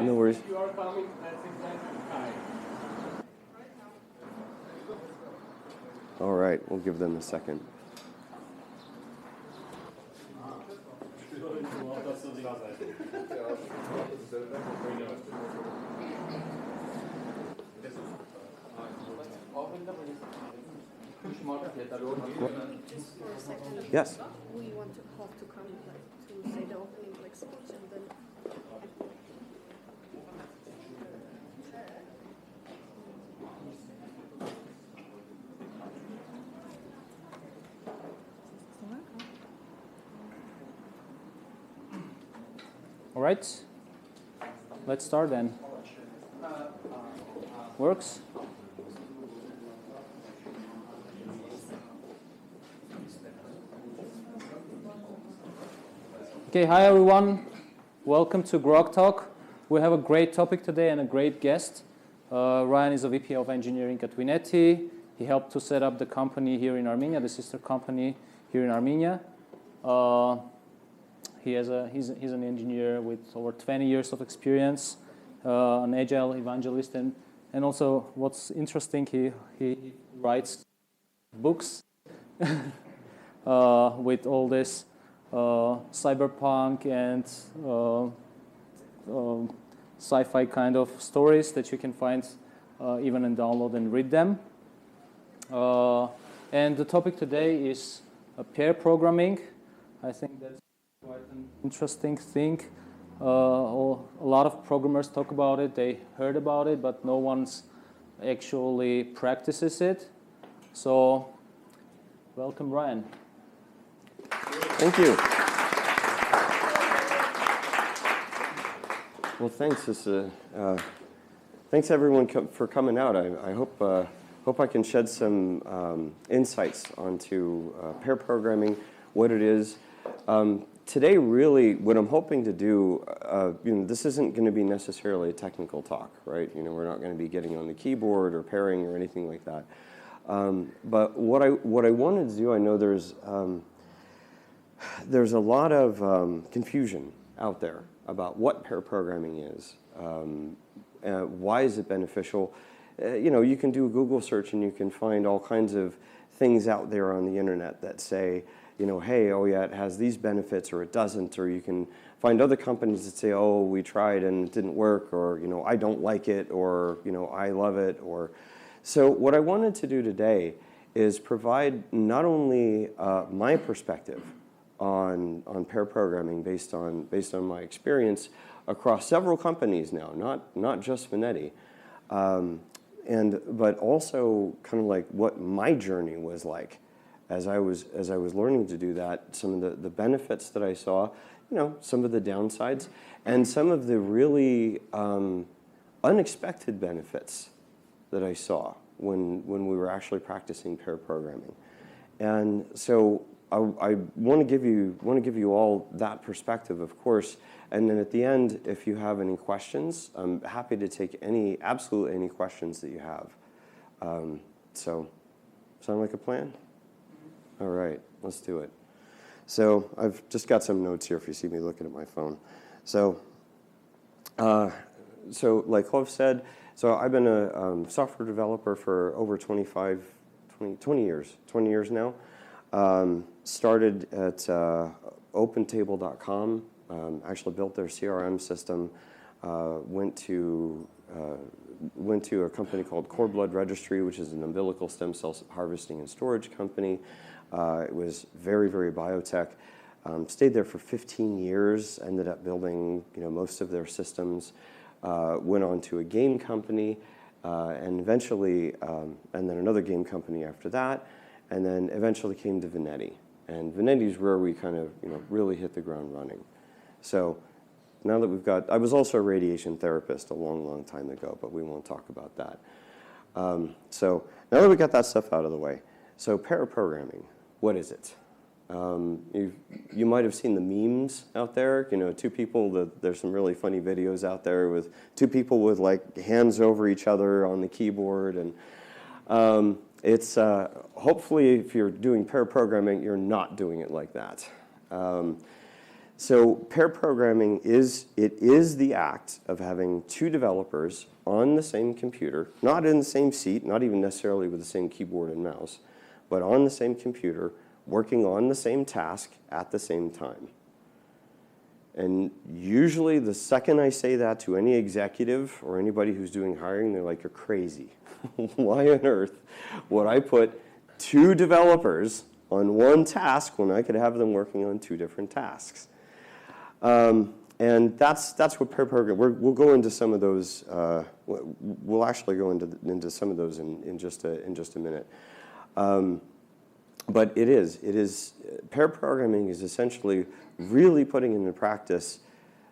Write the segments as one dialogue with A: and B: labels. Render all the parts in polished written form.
A: No worries.
B: If you are coming, that's exactly time.
A: All right, we'll give them a second. Yes.
C: We want to have to come to say the opening speech and then.
D: All right, let's start then. Works? Okay, hi everyone. Welcome to Groktalk. We have a great topic today and a great guest. Ryan is a VP of Engineering at Vineti. He helped to set up the company here in Armenia, the sister company here in Armenia. He's an engineer with over 20 years of experience, an agile evangelist, and also what's interesting, he writes books with all this cyberpunk and sci-fi kind of stories that you can find even and download and read them. And the topic today is pair programming. I think that's quite an interesting thing. A lot of programmers talk about it, they heard about it, but no one's actually practices it. So, welcome, Ryan.
A: Thank you. Well, thanks. Thanks everyone for coming out. I hope I can shed some insights onto pair programming, what it is. Today, really, what I'm hoping to do, this isn't going to be necessarily a technical talk, right? We're not going to be getting on the keyboard or pairing or anything like that. But what I wanted to do, I know there's a lot of confusion out there about what pair programming is. Why is it beneficial? You can do a Google search and you can find all kinds of things out there on the internet that say, hey, oh yeah, it has these benefits or it doesn't, or you can find other companies that say, oh, we tried and it didn't work, or I don't like it, or I love it, or so what I wanted to do today is provide not only my perspective on pair programming based on my experience across several companies now, not just Vineti, but also kind of like what my journey was like as I was learning to do that, some of the benefits that I saw, some of the downsides, and some of the really unexpected benefits that I saw when we were actually practicing pair programming. And so I want to give you all that perspective, of course. And then at the end, if you have any questions, I'm happy to take absolutely any questions that you have. So, sound like a plan? All right, let's do it. So I've just got some notes here if you see me looking at my phone. So like Clove said, I've been a software developer for over 20 years now. Started at OpenTable.com, actually built their CRM system, went to a company called Cord Blood Registry, which is an umbilical stem cell harvesting and storage company. It was very, very biotech. Stayed there for 15 years, ended up building most of their systems, went on to a game company, and eventually, and then another game company after that, and then eventually came to Vineti. And Vineti is where we kind of really hit the ground running. So now that I was also a radiation therapist a long, long time ago, but we won't talk about that. So now that we got that stuff out of the way, so pair programming, what is it? You might have seen the memes out there. Two people. There's some really funny videos out there with two people with like hands over each other on the keyboard, and it's hopefully if you're doing pair programming, you're not doing it like that. So pair programming is the act of having two developers on the same computer, not in the same seat, not even necessarily with the same keyboard and mouse, but on the same computer, working on the same task at the same time. And usually the second I say that to any executive or anybody who's doing hiring, they're like, you're crazy. Why on earth would I put two developers on one task when I could have them working on two different tasks? And that's what pair programming. We'll go into some of those. We'll actually go into some of those in just a minute. But it is pair programming is essentially really putting into practice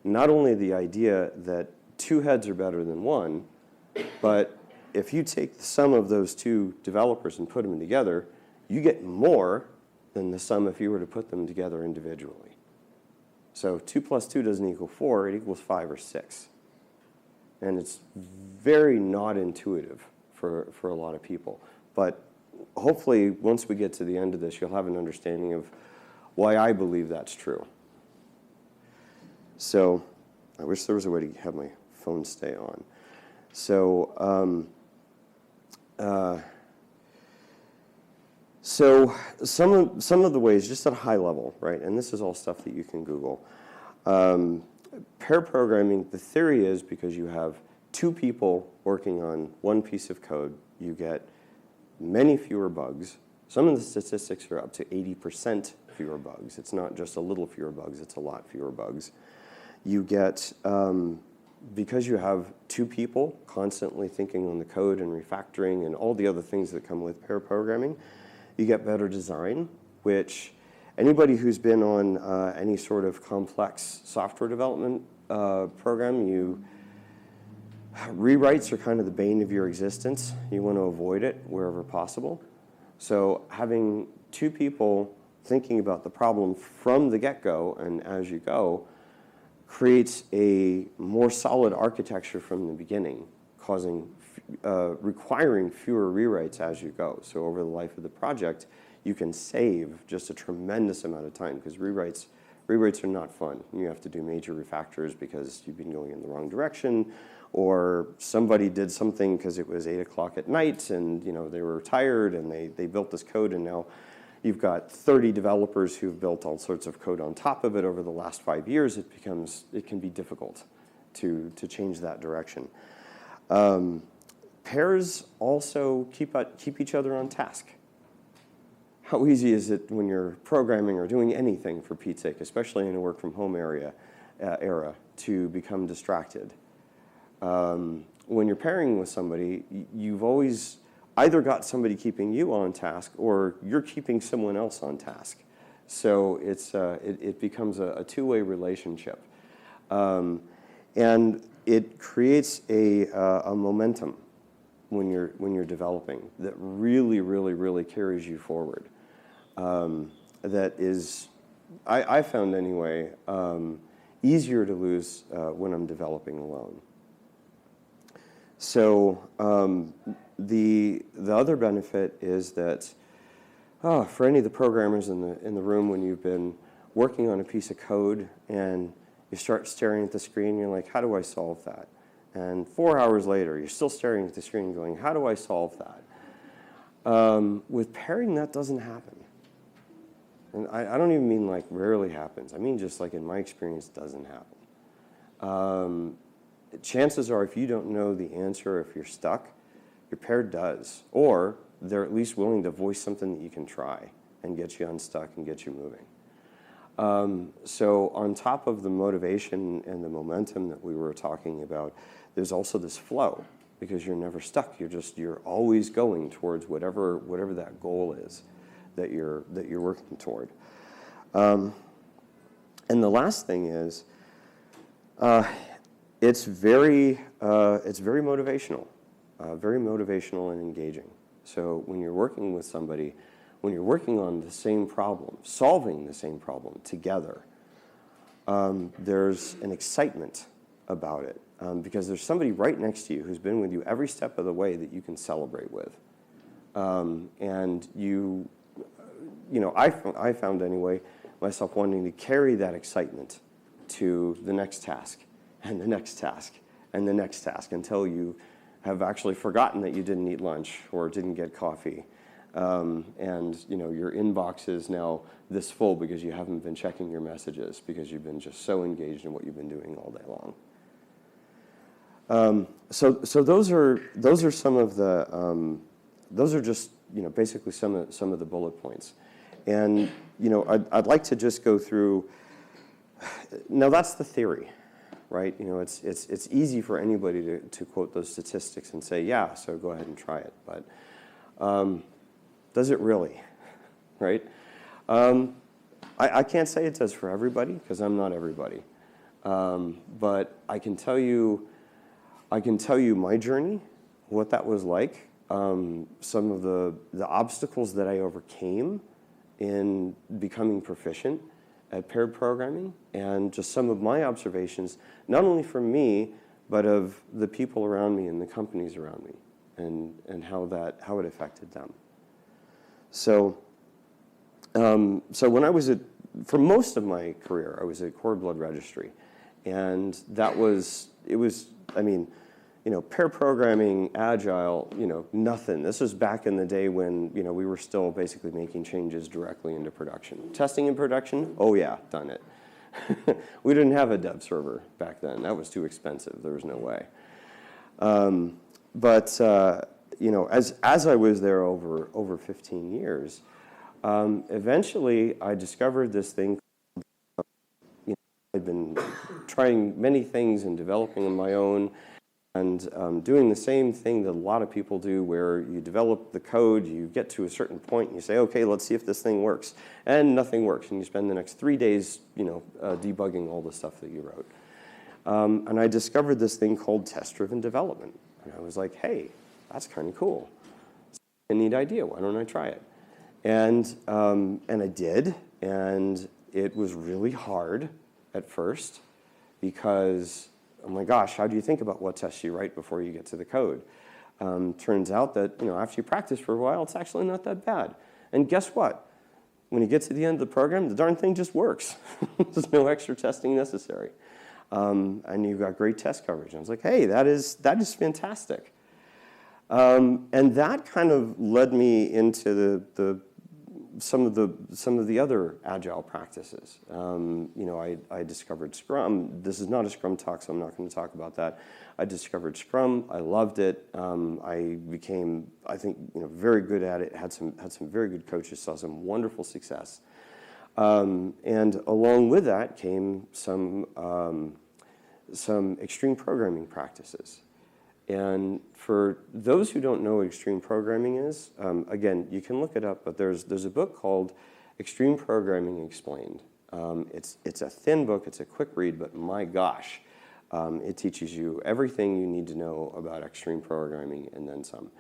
A: not only the idea that two heads are better than one, but if you take the sum of those two developers and put them together, you get more than the sum if you were to put them together individually. So 2 plus 2 doesn't equal 4, it equals 5 or 6. And it's very not intuitive for a lot of people. But hopefully, once we get to the end of this, you'll have an understanding of why I believe that's true. So I wish there was a way to have my phone stay on. So some of the ways, just at a high level, right, and this is all stuff that you can Google. Pair programming, the theory is because you have two people working on one piece of code, you get many fewer bugs. Some of the statistics are up to 80% fewer bugs. It's not just a little fewer bugs, it's a lot fewer bugs. You get, because you have two people constantly thinking on the code and refactoring and all the other things that come with pair programming, you get better design, which anybody who's been on any sort of complex software development program, rewrites are kind of the bane of your existence. You want to avoid it wherever possible. So having two people thinking about the problem from the get-go and as you go creates a more solid architecture from the beginning, requiring fewer rewrites as you go. So over the life of the project, you can save just a tremendous amount of time because rewrites are not fun. You have to do major refactors because you've been going in the wrong direction, or somebody did something because it was 8 o'clock at night and they were tired and they built this code, and now you've got 30 developers who've built all sorts of code on top of it over the last 5 years. It can be difficult to change that direction. Pairs also keep each other on task. How easy is it when you're programming or doing anything, for Pete's sake, especially in a work from home era, to become distracted? When you're pairing with somebody, you've always either got somebody keeping you on task or you're keeping someone else on task. So it becomes a two-way relationship. And it creates a momentum when you're developing that really, really, really carries you forward. That is, I found anyway, easier to lose when I'm developing alone. So the other benefit is that for any of the programmers in the room, when you've been working on a piece of code and you start staring at the screen, you're like, how do I solve that? And 4 hours later, you're still staring at the screen going, how do I solve that? With pairing, that doesn't happen. And I don't even mean like rarely happens. I mean just like in my experience, doesn't happen. Chances are if you don't know the answer, if you're stuck, your pair does. Or they're at least willing to voice something that you can try and get you unstuck and get you moving. So on top of the motivation and the momentum that we were talking about, there's also this flow because you're never stuck. You're always going towards whatever that goal is that you're working toward. And the last thing is, it's very motivational, very motivational and engaging. So when you're working with somebody, when you're working on the same problem, solving the same problem together, there's an excitement about it because there's somebody right next to you who's been with you every step of the way that you can celebrate with. And I found anyway, myself wanting to carry that excitement to the next task and the next task and the next task until you have actually forgotten that you didn't eat lunch or didn't get coffee. And your inbox is now this full because you haven't been checking your messages because you've been just so engaged in what you've been doing all day long. So those are some of the those are just basically some of the bullet points. And I'd like to just go through. Now that's the theory, right? It's easy for anybody to quote those statistics and say, yeah, so go ahead and try it. But does it really, right? I can't say it does for everybody because I'm not everybody. But I can tell you my journey, what that was like, some of the obstacles that I overcame in becoming proficient at paired programming, and just some of my observations, not only from me, but of the people around me and the companies around me, and how it affected them. So when I was for most of my career, I was at Cord Blood Registry, and pair programming, agile, nothing. This was back in the day when, we were still basically making changes directly into production. Testing in production, oh yeah, done it. We didn't have a dev server back then. That was too expensive. There was no way. As I was there over 15 years, eventually I discovered this thing. I'd been trying many things and developing on my own, and doing the same thing that a lot of people do, where you develop the code, you get to a certain point, and you say, okay, let's see if this thing works. And nothing works, and you spend the next 3 days debugging all the stuff that you wrote. And I discovered this thing called test-driven development. And I was like, hey, that's kind of cool. It's a neat idea. Why don't I try it? And I did, and it was really hard at first because, oh my gosh, how do you think about what tests you write before you get to the code? Turns out that after you practice for a while, it's actually not that bad. And guess what? When you get to the end of the program, the darn thing just works. There's no extra testing necessary. And you've got great test coverage. And I was like, hey, that is fantastic. And that kind of led me into some of the other agile practices. I discovered Scrum. This is not a Scrum talk, so I'm not going to talk about that. I discovered Scrum. I loved it. I became, I think, very good at it. Had some very good coaches. Saw some wonderful success. And along with that came some extreme programming practices. And for those who don't know what extreme programming is, again, you can look it up, but there's a book called Extreme Programming Explained. It's a thin book, it's a quick read, but my gosh, it teaches you everything you need to know about extreme programming and then some.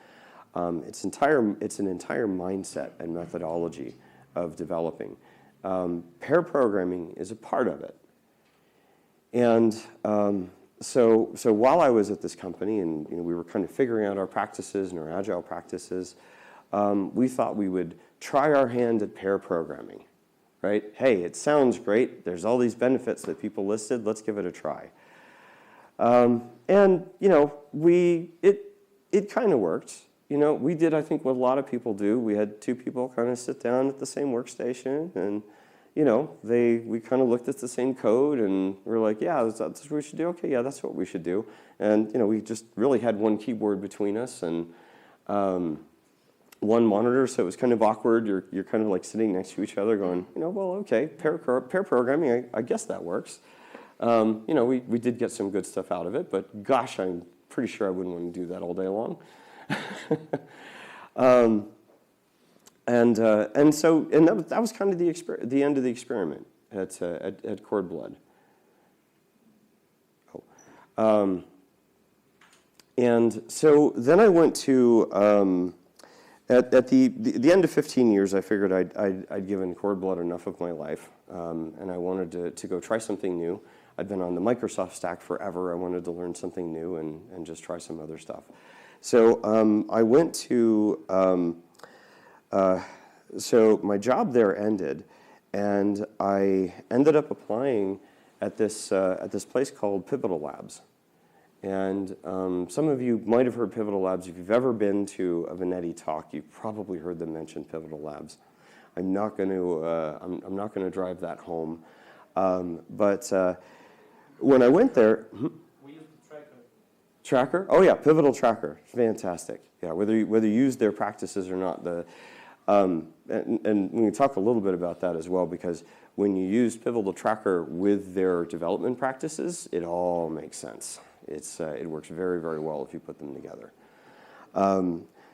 A: It's an entire mindset and methodology of developing. Pair programming is a part of it. And so while I was at this company and we were kind of figuring out our practices and our agile practices, we thought we would try our hand at pair programming, right? Hey, it sounds great. There's all these benefits that people listed. Let's give it a try. And it kind of worked. We did, I think, what a lot of people do. We had two people kind of sit down at the same workstation, and we kind of looked at the same code, and we were like, yeah, that's what we should do. Okay, yeah, that's what we should do. And we just really had one keyboard between us and one monitor, so it was kind of awkward. You're kind of like sitting next to each other, going, well, okay, pair programming, I guess that works. We did get some good stuff out of it, but gosh, I'm pretty sure I wouldn't want to do that all day long. And that was kind of the end of the experiment at Cord Blood. And so then I went to at the end of 15 years, I figured I'd given Cord Blood enough of my life, and I wanted to go try something new. I'd been on the Microsoft stack forever. I wanted to learn something new and just try some other stuff. So I went to. So my job there ended, and I ended up applying at this place called Pivotal Labs. And some of you might have heard Pivotal Labs. If you've ever been to a Vineti talk, you've probably heard them mention Pivotal Labs. I'm not going to drive that home. But when I went there,
B: We use the tracker.
A: Tracker? Oh yeah, Pivotal Tracker, fantastic. Yeah, whether you use their practices or not, and we can talk a little bit about that as well, because when you use Pivotal Tracker with their development practices, it all makes sense. It works very, very well if you put them together.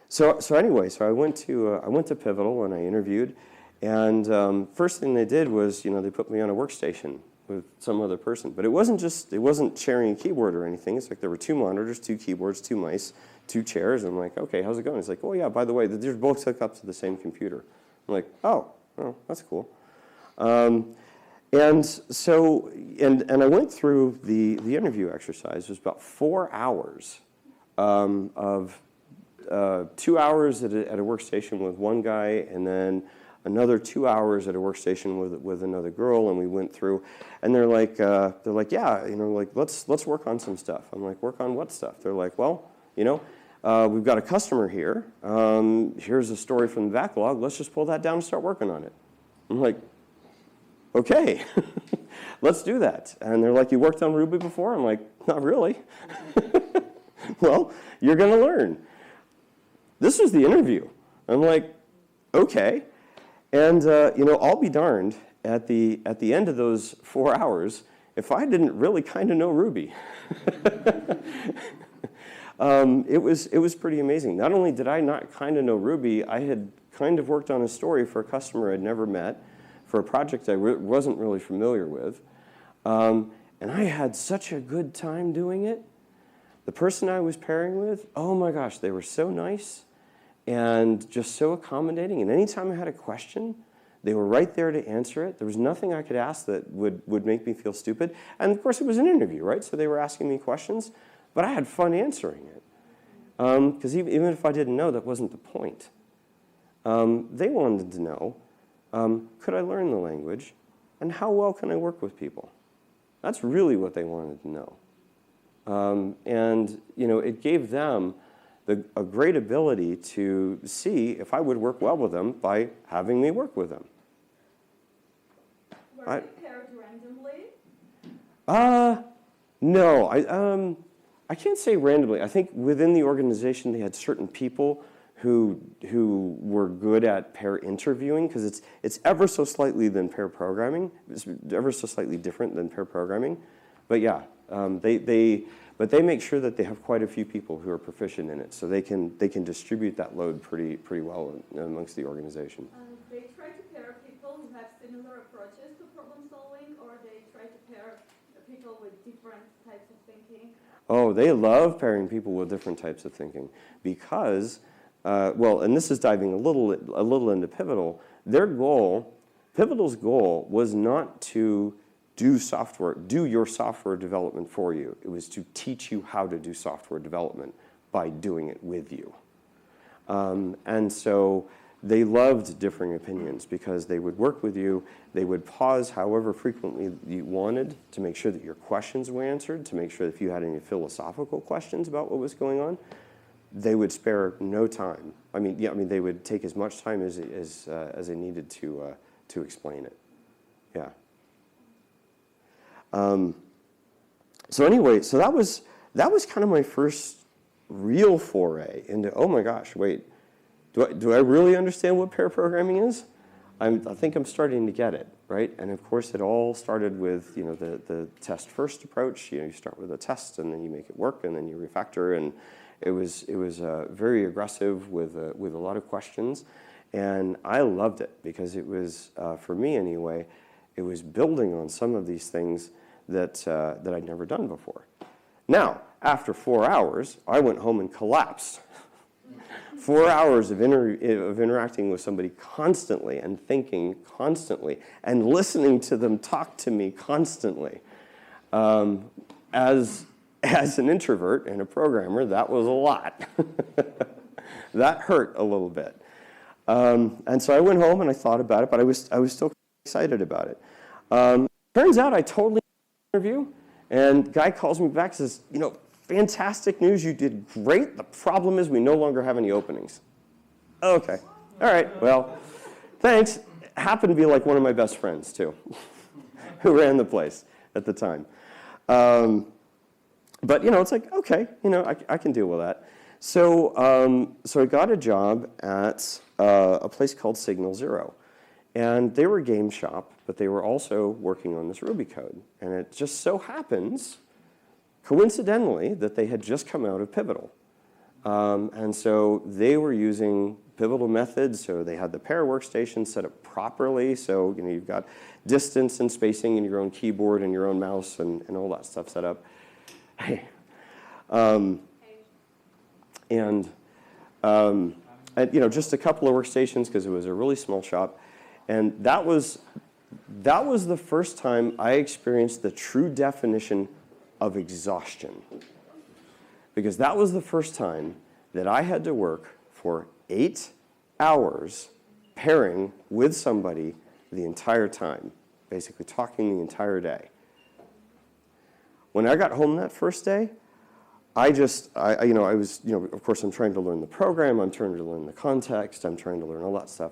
A: So anyway, I went to Pivotal and I interviewed, and first thing they did was, they put me on a workstation with some other person. But it wasn't sharing a keyboard or anything. It's like there were 2 monitors, 2 keyboards, 2 mice, 2 chairs. I'm like, okay, how's it going? He's like, oh yeah, by the way, they're both hooked up to the same computer. I'm like, oh, that's cool. And so, and I went through the interview exercise. It was about 4 hours of 2 hours at a workstation with one guy, and then another 2 hours at a workstation with another girl, and we went through, and they're like, yeah, let's work on some stuff. I'm like, work on what stuff? They're like, well, we've got a customer here. Here's a story from the backlog. Let's just pull that down and start working on it. I'm like, okay, let's do that. And they're like, you worked on Ruby before? I'm like, not really. Well, you're going to learn. This was the interview. I'm like, okay. And I'll be darned, at the end of those 4 hours, if I didn't really kind of know Ruby. It was pretty amazing. Not only did I not kind of know Ruby, I had kind of worked on a story for a customer I'd never met, for a project I wasn't really familiar with. And I had such a good time doing it. The person I was pairing with, oh my gosh, they were so nice and just so accommodating. And anytime I had a question, they were right there to answer it. There was nothing I could ask that would make me feel stupid. And of course, it was an interview, right? So they were asking me questions, but I had fun answering it. Because even if I didn't know, that wasn't the point. They wanted to know, could I learn the language? And how well can I work with people? That's really what they wanted to know. It gave them a great ability to see if I would work well with them by having me work with them.
C: Were they paired randomly?
A: No, I can't say randomly. I think within the organization they had certain people who were good at pair interviewing, because it's ever so slightly than pair programming. It's ever so slightly different than pair programming. But yeah, they make sure that they have quite a few people who are proficient in it, so they can distribute that load pretty well amongst the organization.
C: They try to pair people who have similar approaches to problem solving, or they try to pair people with different types of thinking?
A: Oh, they love pairing people with different types of thinking because, and this is diving a little into Pivotal. Pivotal's goal was not to do your software development for you. It was to teach you how to do software development by doing it with you. And so they loved differing opinions because they would work with you. They would pause however frequently you wanted to make sure that your questions were answered, to make sure that if you had any philosophical questions about what was going on, they would spare no time. They would take as much time as they needed to explain it. Yeah. So that was kind of my first real foray into, oh my gosh, wait, do I really understand what pair programming is? I think I'm starting to get it, right? And of course, it all started with the test first approach. You start with a test and then you make it work and then you refactor, and it was very aggressive with a lot of questions, and I loved it because it was for me anyway. It was building on some of these things that I'd never done before. Now, after 4 hours, I went home and collapsed. 4 hours of interacting with somebody constantly and thinking constantly and listening to them talk to me constantly. As an introvert and a programmer, that was a lot. That hurt a little bit. And so I went home and I thought about it, but I was still excited about it. Turns out I totally interview, and guy calls me back and says, you know, fantastic news, you did great. The problem is we no longer have any openings. Okay, all right, well, thanks. Happened to be like one of my best friends too, who ran the place at the time. But you know, it's like, okay, you know, I can deal with that. So, so I got a job at a place called Signal Zero. And they were a game shop, but they were also working on this Ruby code. And it just so happens, coincidentally, that they had just come out of Pivotal. And so they were using Pivotal methods, so they had the pair workstation set up properly. So you know, you've got distance and spacing and your own keyboard and your own mouse and all that stuff set up. Hey. And you know, just a couple of workstations because it was a really small shop. And that was the first time I experienced the true definition of exhaustion. Because that was the first time that I had to work for 8 hours pairing with somebody the entire time, basically talking the entire day. When I got home that first day, I was, you know, of course I'm trying to learn the program, I'm trying to learn the context, I'm trying to learn all that stuff.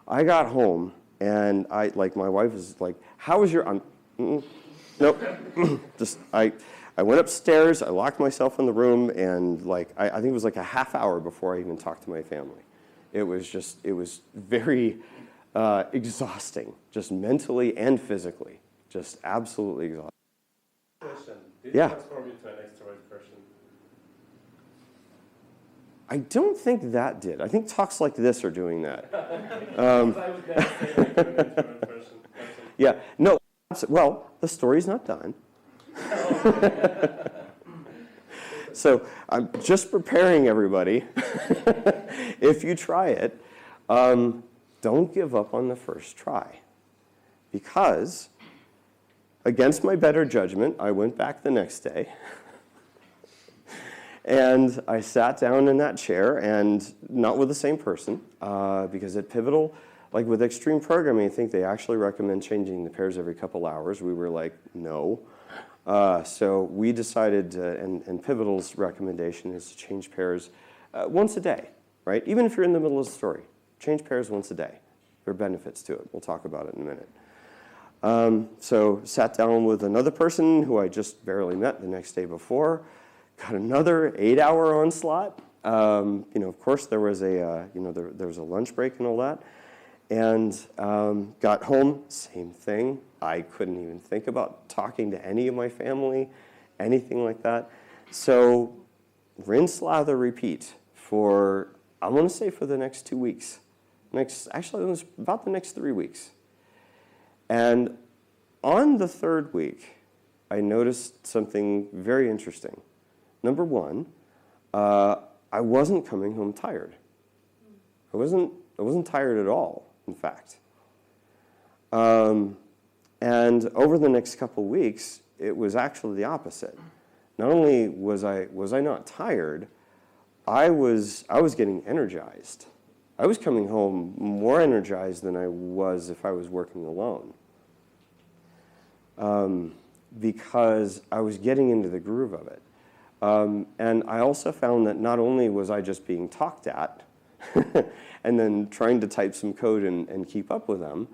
A: I got home and my wife was like, how was your, nope, just, I went upstairs, I locked myself in the room, and like, I think it was like a half hour before I even talked to my family. It was very exhausting, just mentally and physically, just absolutely exhausting.
E: Question. Did
A: Yeah.
E: you transform into an extrovert person?
A: I don't think that did. I think talks like this are doing that.
E: Because I would never say like you're an introvert person.
A: Yeah, no, well, the story's not done. So I'm just preparing everybody. If you try it, don't give up on the first try. Because, against my better judgment, I went back the next day. And I sat down in that chair, and not with the same person, because at Pivotal, like with extreme programming, I think they actually recommend changing the pairs every couple hours. We were like, no. So we decided, and Pivotal's recommendation is to change pairs once a day, right? Even if you're in the middle of the story, change pairs once a day. There are benefits to it. We'll talk about it in a minute. So sat down with another person who I just barely met the next day before. Got another 8-hour onslaught. You know, of course, there was a there was a lunch break and all that, and got home, same thing. I couldn't even think about talking to any of my family, anything like that. So, rinse, lather, repeat for I want to say for the next 2 weeks. Actually, it was about the next 3 weeks. And on the third week, I noticed something very interesting. Number one, I wasn't coming home tired. I wasn't tired at all, in fact. And over the next couple weeks, it was actually the opposite. Not only was I not tired, I was getting energized. I was coming home more energized than I was if I was working alone. Because I was getting into the groove of it. And I also found that not only was I just being talked at and then trying to type some code and keep up with them,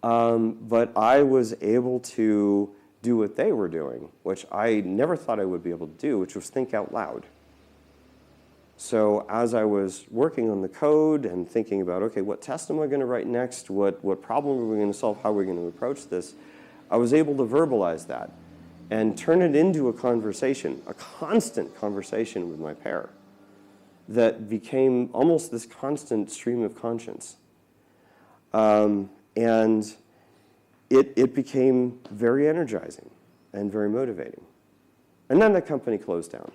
A: but I was able to do what they were doing, which I never thought I would be able to do, which was think out loud. So as I was working on the code and thinking about, okay, what test am I going to write next? What problem are we going to solve? How are we going to approach this? I was able to verbalize that and turn it into a conversation, a constant conversation with my pair that became almost this constant stream of conscience. And it became very energizing and very motivating. And then the company closed down.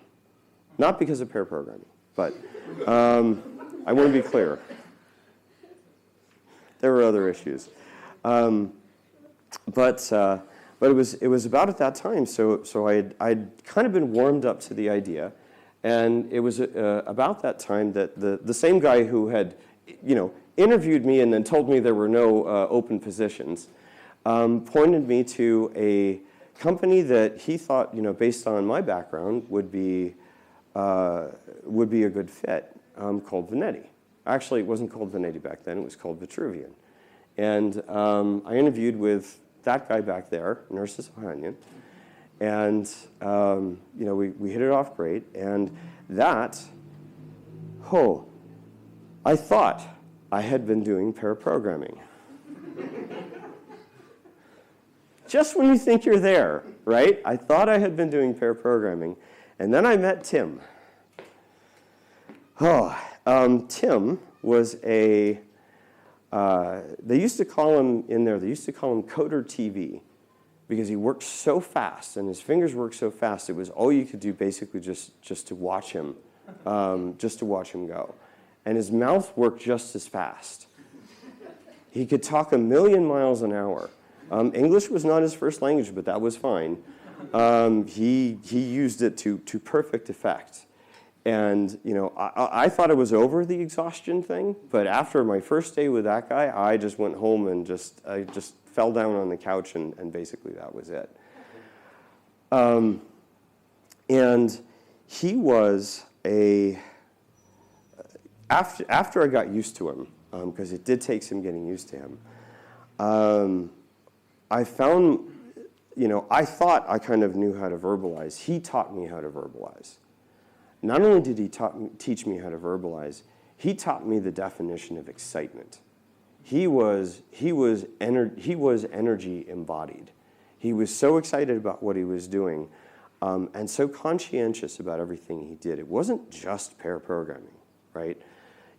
A: Not because of pair programming, but I want to be clear. There were other issues. But it was about at that time, so I'd kind of been warmed up to the idea, and it was about that time that the same guy who had, interviewed me and then told me there were no open positions, pointed me to a company that he thought, based on my background, would be a good fit, called Vineti. Actually, it wasn't called Vineti back then. It was called Vitruvian. And I interviewed with that guy back there, Nurses Ohanian, and we hit it off great. And that, I thought I had been doing pair programming. Just when you think you're there, right? I thought I had been doing pair programming, and then I met Tim. Tim was they used to call him Coder TV, because he worked so fast and his fingers worked so fast. It was all you could do basically just to watch him, go. And his mouth worked just as fast. He could talk 1,000,000 miles an hour. English was not his first language, but that was fine. He used it to perfect effect. And I thought it was over the exhaustion thing, but after my first day with that guy, I just went home and I just fell down on the couch, and basically that was it. And he was after I got used to him, because it did take some getting used to him, I found, I thought I kind of knew how to verbalize. He taught me how to verbalize. Not only did he teach me how to verbalize, he taught me the definition of excitement. He was energy embodied. He was so excited about what he was doing, and so conscientious about everything he did. It wasn't just pair programming, right?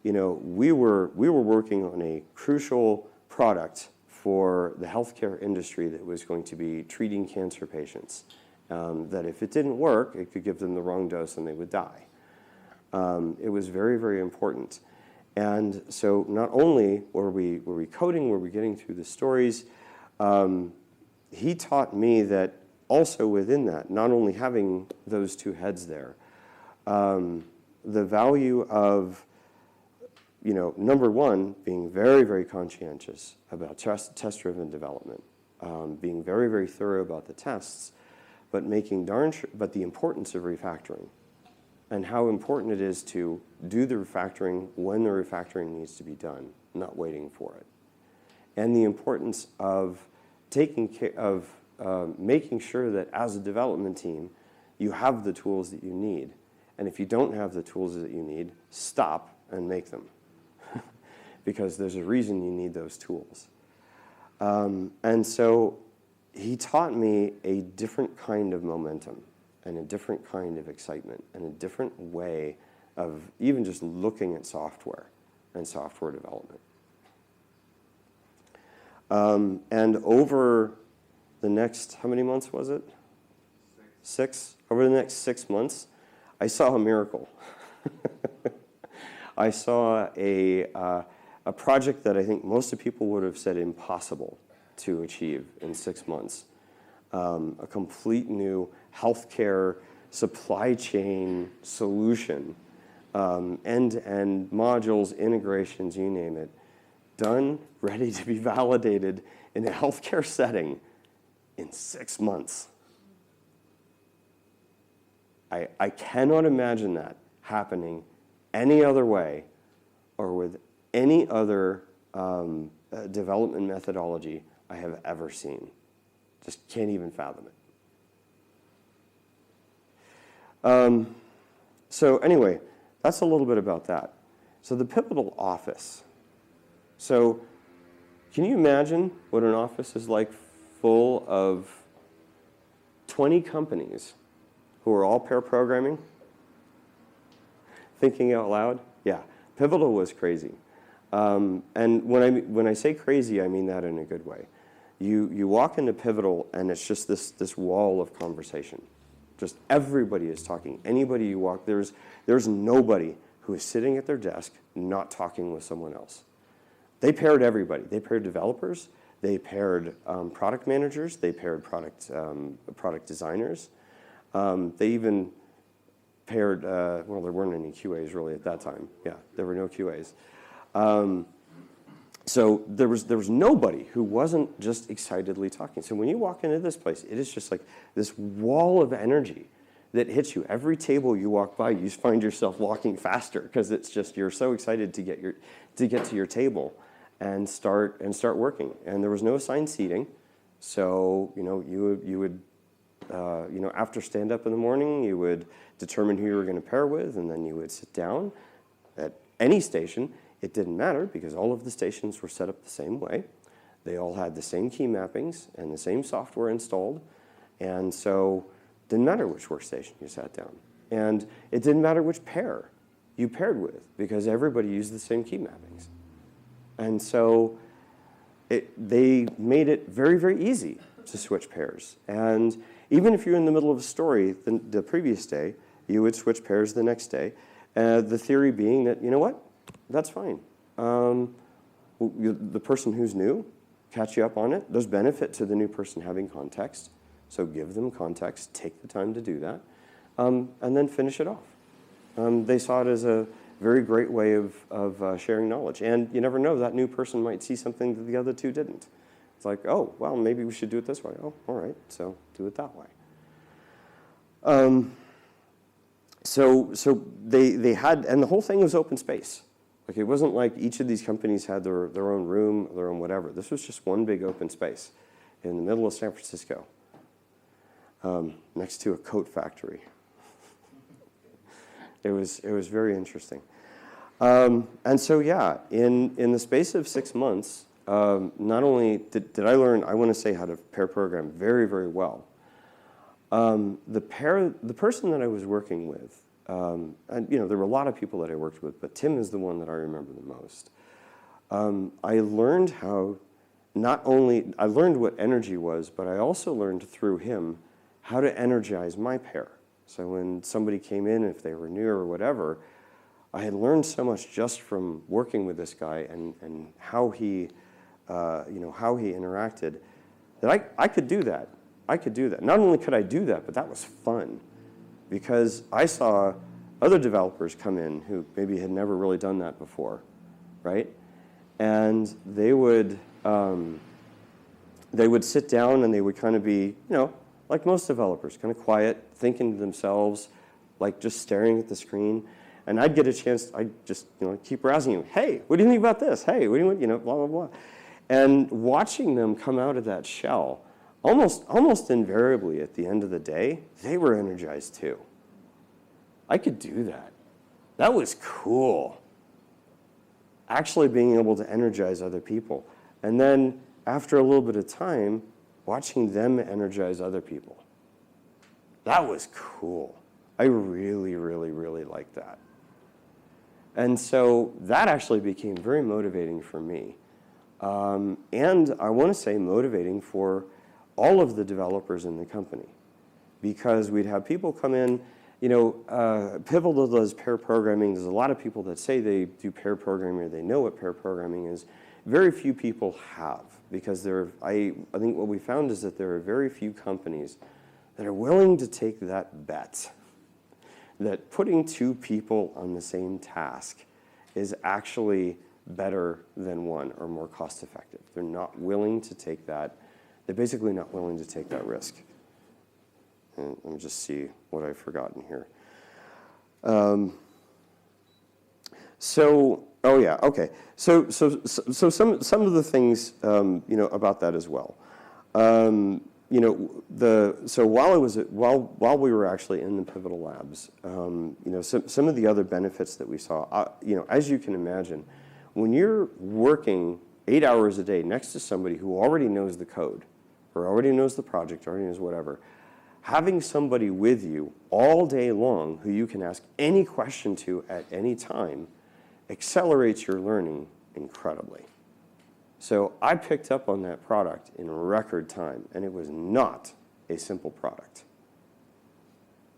A: We were working on a crucial product for the healthcare industry that was going to be treating cancer patients. That if it didn't work, it could give them the wrong dose and they would die. It was very, very important. And so not only were we coding, were we getting through the stories, he taught me that also within that, not only having those two heads there, the value of, number one, being very, very conscientious about test-driven development, being very, very thorough about the tests, but making darn sure, but the importance of refactoring and how important it is to do the refactoring when the refactoring needs to be done, not waiting for it. And the importance of making sure that as a development team, you have the tools that you need. And if you don't have the tools that you need, stop and make them. Because there's a reason you need those tools. And so he taught me a different kind of momentum and a different kind of excitement and a different way of even just looking at software and software development. And over the next, how many months was it? 6. Over the next 6 months, I saw a miracle. I saw a project that I think most of people would have said impossible to achieve in 6 months. A complete new healthcare supply chain solution, end-to-end modules, integrations, you name it, done, ready to be validated in a healthcare setting in 6 months. I cannot imagine that happening any other way or with any other development methodology I have ever seen. Just can't even fathom it. So anyway, that's a little bit about that. So the Pivotal office. So can you imagine what an office is like full of 20 companies who are all pair programming? Thinking out loud? Yeah, Pivotal was crazy. And when I say crazy, I mean that in a good way. You walk into Pivotal and it's just this wall of conversation. Just everybody is talking. Anybody you walk, there's nobody who is sitting at their desk not talking with someone else. They paired everybody. They paired developers. They paired product managers. They paired product designers. They even paired, well, there weren't any QAs really at that time. Yeah, there were no QAs. So there was nobody who wasn't just excitedly talking. So when you walk into this place, it is just like this wall of energy that hits you. Every table you walk by, you find yourself walking faster because it's just you're so excited to get to your table and start working. And there was no assigned seating, so you would after stand up in the morning, you would determine who you were going to pair with, and then you would sit down at any station. It didn't matter because all of the stations were set up the same way. They all had the same key mappings and the same software installed. And so it didn't matter which workstation you sat down. And it didn't matter which pair you paired with because everybody used the same key mappings. And so they made it very, very easy to switch pairs. And even if you're in the middle of a story the previous day, you would switch pairs the next day. The theory being that, you know what? That's fine. The person who's new, catch you up on it. There's benefit to the new person having context. So give them context, take the time to do that, and then finish it off. They saw it as a very great way of sharing knowledge. And you never know, that new person might see something that the other two didn't. It's like, oh, well, maybe we should do it this way. Oh, all right, so do it that way. So they had, and the whole thing was open space. Like, it wasn't like each of these companies had their own room, their own whatever. This was just one big open space in the middle of San Francisco, next to a coat factory. It was very interesting. And so, yeah, in the space of 6 months, not only did I learn, I want to say, how to pair program very, very well. The person that I was working with, and there were a lot of people that I worked with, but Tim is the one that I remember the most. I learned I learned what energy was, but I also learned through him how to energize my pair. So when somebody came in, if they were new or whatever, I had learned so much just from working with this guy and how he, how he interacted, that I could do that. I could do that. Not only could I do that, but that was fun because I saw other developers come in who maybe had never really done that before, right? And they would sit down and they would kind of be, like most developers, kind of quiet, thinking to themselves, like just staring at the screen. And I'd get a chance, I'd just, keep razzing you. Hey, what do you think about this? Hey, what do you want? Blah, blah, blah. And watching them come out of that shell, almost invariably at the end of the day, they were energized too. I could do that. That was cool. Actually being able to energize other people. And then after a little bit of time, watching them energize other people. That was cool. I really, really, really liked that. And so that actually became very motivating for me. And I want to say motivating for all of the developers in the company. Because we'd have people come in, Pivotal does pair programming. There's a lot of people that say they do pair programming or they know what pair programming is. Very few people have, because I think what we found is that there are very few companies that are willing to take that bet that putting two people on the same task is actually better than one or more cost effective. They're not willing to take that. They're basically not willing to take that risk. And let me just see what I've forgotten here. So some of the things about that as well. So while we were actually in the Pivotal Labs, some of the other benefits that we saw, as you can imagine, when you're working 8 hours a day next to somebody who already knows the code, or already knows the project, or already knows whatever, having somebody with you all day long who you can ask any question to at any time accelerates your learning incredibly. So I picked up on that product in record time, and it was not a simple product.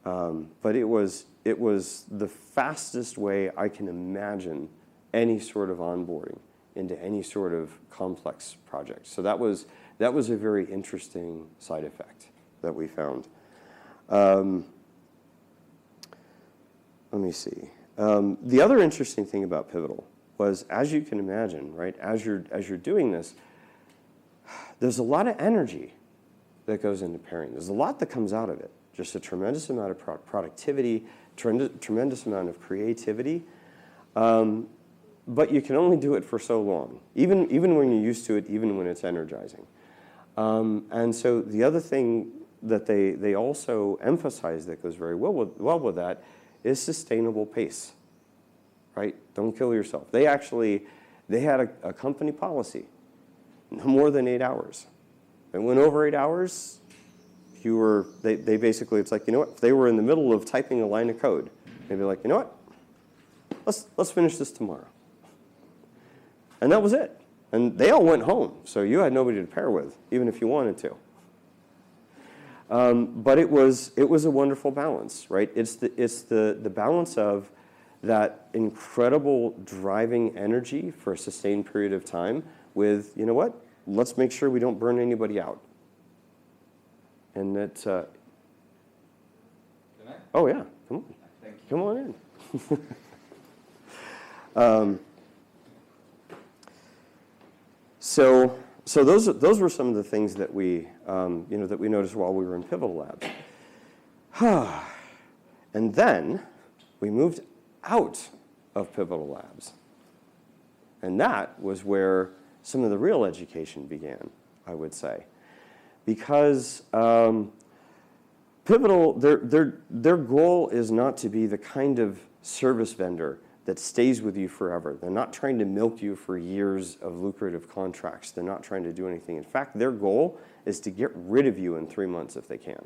A: But it was the fastest way I can imagine any sort of onboarding into any sort of complex project. So that was a very interesting side effect that we found. Let me see. The other interesting thing about Pivotal was, as you can imagine, right, as you're doing this, there's a lot of energy that goes into pairing. There's a lot that comes out of it. Just a tremendous amount of productivity, tremendous amount of creativity. But you can only do it for so long, even when you're used to it, even when it's energizing. And so the other thing that they also emphasize that goes very well with that is sustainable pace, right? Don't kill yourself. They had a company policy, no more than 8 hours. It went over 8 hours, they basically, it's like, you know what, if they were in the middle of typing a line of code, they'd be like, you know what, let's finish this tomorrow. And that was it. And they all went home, so you had nobody to pair with, even if you wanted to. But it was a wonderful balance, right? It's the balance of that incredible driving energy for a sustained period of time with, you know what, let's make sure we don't burn anybody out. And that,
E: Can I?
A: oh yeah, come on,
E: Thank you.
A: come on in. So those were some of the things that we that we noticed while we were in Pivotal Labs. And then we moved out of Pivotal Labs, and that was where some of the real education began, I would say, because Pivotal, their goal is not to be the kind of service vendor that stays with you forever. They're not trying to milk you for years of lucrative contracts. They're not trying to do anything. In fact, their goal is to get rid of you in 3 months if they can.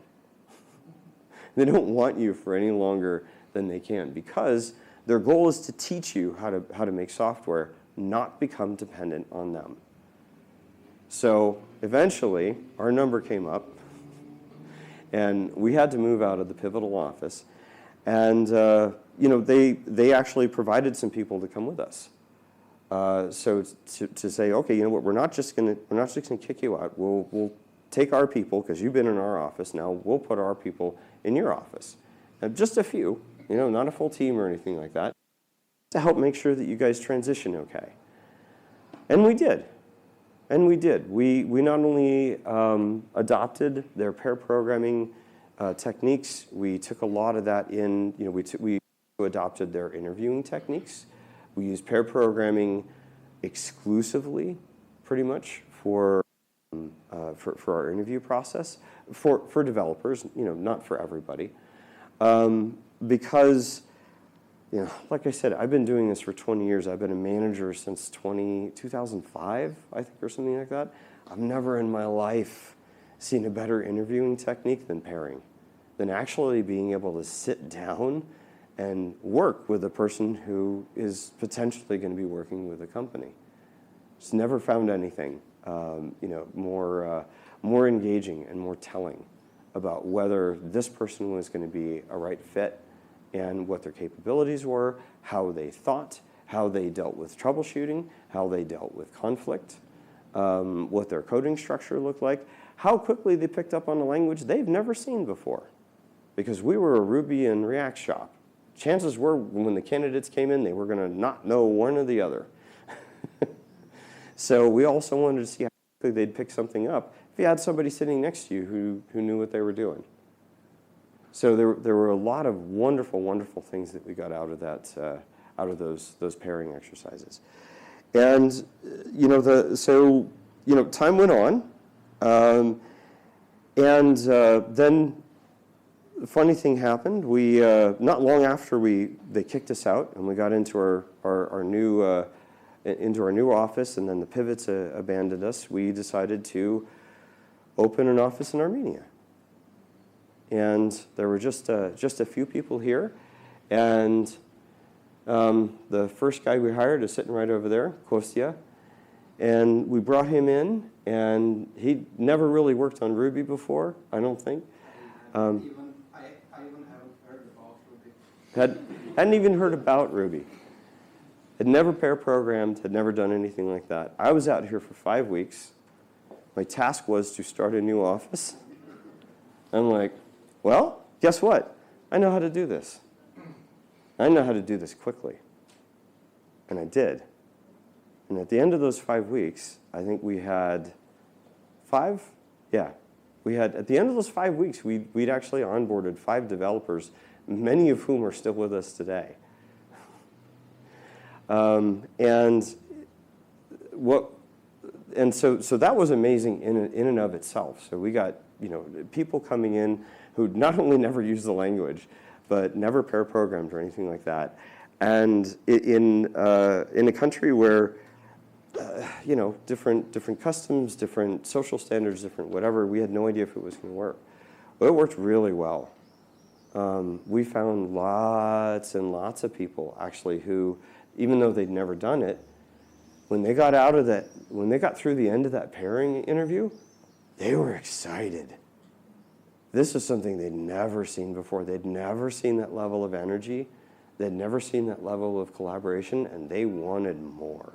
A: They don't want you for any longer than they can, because their goal is to teach you how to make software, not become dependent on them. So eventually, our number came up, and we had to move out of the Pivotal office. And they actually provided some people to come with us. So to say, okay, you know what, we're not just gonna kick you out. We'll take our people, because you've been in our office. Now we'll put our people in your office, and just a few, not a full team or anything like that, to help make sure that you guys transition okay. And we did. And we did. We not only adopted their pair programming techniques, we took a lot of that in, we adopted their interviewing techniques. We used pair programming exclusively, pretty much, for our interview process, for developers, not for everybody. Because, like I said, I've been doing this for 20 years. I've been a manager since 2005, I think, or something like that. I've never in my life seen a better interviewing technique than pairing, than actually being able to sit down and work with a person who is potentially going to be working with a company. Just never found anything, more engaging and more telling about whether this person was going to be a right fit and what their capabilities were, how they thought, how they dealt with troubleshooting, how they dealt with conflict, what their coding structure looked like, how quickly they picked up on a language they've never seen before. Because we were a Ruby and React shop. Chances were, when the candidates came in, they were going to not know one or the other. So we also wanted to see how quickly they'd pick something up if you had somebody sitting next to you who knew what they were doing. So there were a lot of wonderful, wonderful things that we got out of that, out of those pairing exercises. And time went on, and then the funny thing happened. We not long after they kicked us out, and we got into our new office, and then the pivots abandoned us. We decided to open an office in Armenia. And there were just a few people here, and the first guy we hired is sitting right over there, Kostya, and we brought him in, and he'd never really worked on Ruby before, I don't think.
B: I even haven't heard about Ruby.
A: Hadn't even heard about Ruby. Had never pair programmed, had never done anything like that. I was out here for 5 weeks. My task was to start a new office. I'm like, well, guess what? I know how to do this. I know how to do this quickly. And I did. And at the end of those 5 weeks, I think we had 5? Yeah. We had, at the end of those 5 weeks, we'd actually onboarded 5 developers, many of whom are still with us today. So that was amazing in and of itself. So we got, people coming in who not only never used the language, but never pair programmed or anything like that. And in a country where, different customs, different social standards, different whatever, we had no idea if it was going to work. But it worked really well. We found lots and lots of people actually who, even though they'd never done it, when they got through the end of that pairing interview, they were excited. This is something they'd never seen before. They'd never seen that level of energy. They'd never seen that level of collaboration, and they wanted more.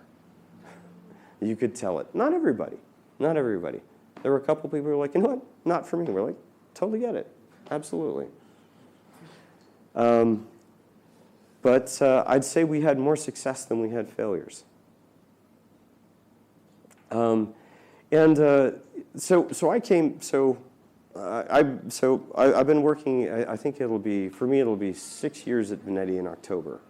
A: You could tell it. Not everybody. Not everybody. There were a couple people who were like, you know what? Not for me. We're like, totally get it. Absolutely. But I'd say we had more success than we had failures. I've been working, I think for me it'll be 6 years at Vineti in October.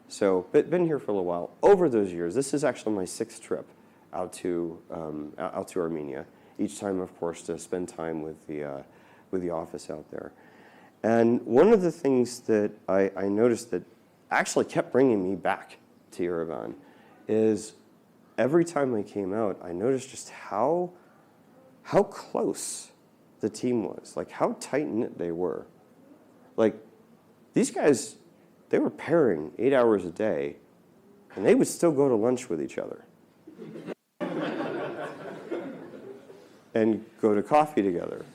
A: So, been here for a little while. Over those years, this is actually my 6th trip out to Armenia. Each time, of course, to spend time with the office out there. And one of the things that I noticed that actually kept bringing me back to Yerevan is every time I came out, I noticed just how close the team was, like how tight-knit they were. Like, these guys, they were pairing 8 hours a day, and they would still go to lunch with each other. And go to coffee together.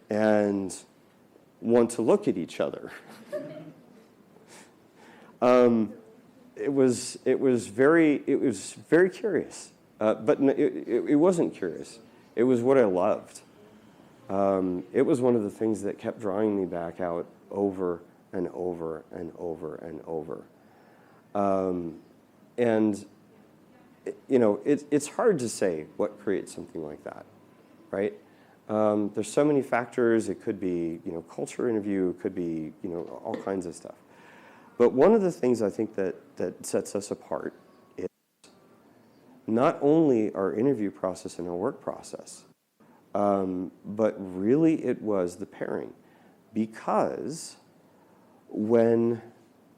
A: And want to look at each other. It was very curious, but it wasn't curious. It was what I loved. It was one of the things that kept drawing me back out over and over and over and over. It's hard to say what creates something like that, right? There's so many factors. It could be, culture interview. It could be, all kinds of stuff. But one of the things I think that sets us apart is not only our interview process and our work process, but really it was the pairing. Because when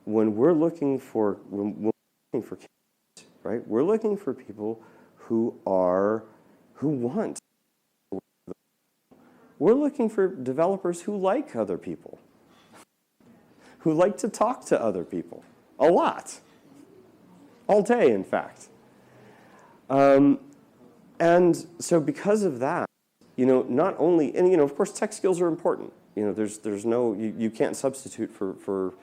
A: we're looking for candidates, right, we're looking for people who want. We're looking for developers who like other people, who like to talk to other people a lot, all day, in fact. And so because of that, not only, and of course, tech skills are important. There's no, you can't substitute for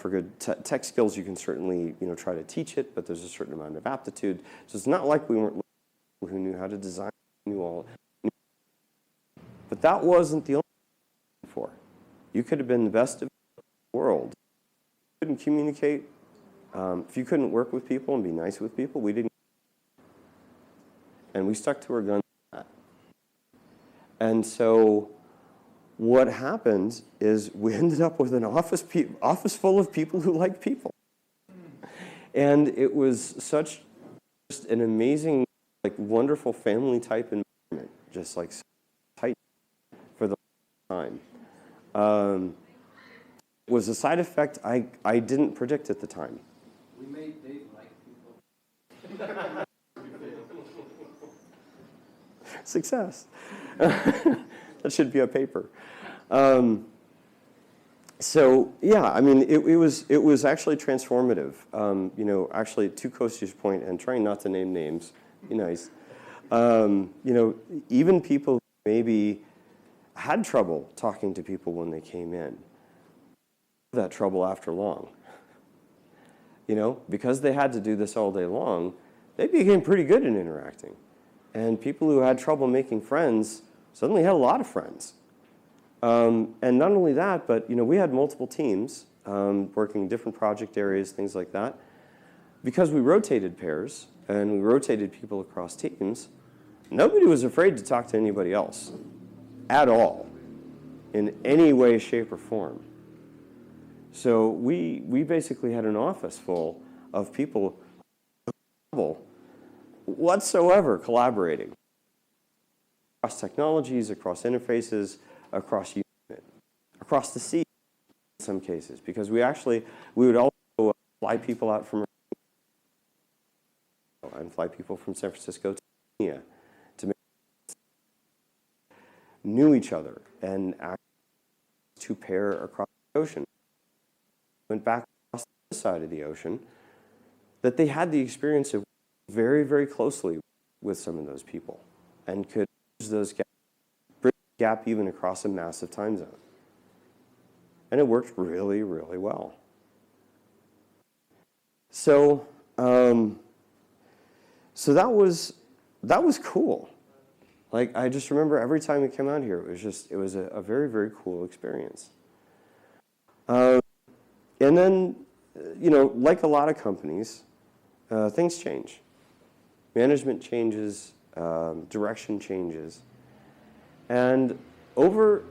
A: good tech skills. You can certainly, try to teach it, but there's a certain amount of aptitude. So it's not like we weren't looking for people who knew how to design, knew all. But that wasn't the only thing for. You could have been the best of the world. If you couldn't communicate, if you couldn't work with people and be nice with people, we didn't. And we stuck to our guns on that. And so what happened is we ended up with an office full of people who like people. And it was such just an amazing, wonderful family type environment, just like tight for the time. It was a side effect I didn't predict at the time.
B: We made Dave like people.
A: Success. That should be a paper. So yeah, I mean, it was actually transformative. Actually, to Kostya's point, and trying not to name names, be nice. Even people who maybe had trouble talking to people when they came in, that trouble after long. Because they had to do this all day long, they became pretty good at interacting. And people who had trouble making friends suddenly had a lot of friends. And not only that, but we had multiple teams working different project areas, things like that. because we rotated pairs and we rotated people across teams, nobody was afraid to talk to anybody else at all in any way, shape, or form. So we basically had an office full of people whatsoever collaborating across technologies, across interfaces, across unit, across the sea in some cases, because we would also fly people out from and fly people from San Francisco to Kenya to make knew each other and actually to pair across the ocean. Went back across the other side of the ocean, that they had the experience of very, very closely with some of those people and could bridge those gaps, bridge the gap even across a massive time zone. And it worked really, really well. So, so that was cool. Like, I just remember every time we came out here, it was a very, very cool experience. And then, like a lot of companies, things change. Management changes, direction changes. And over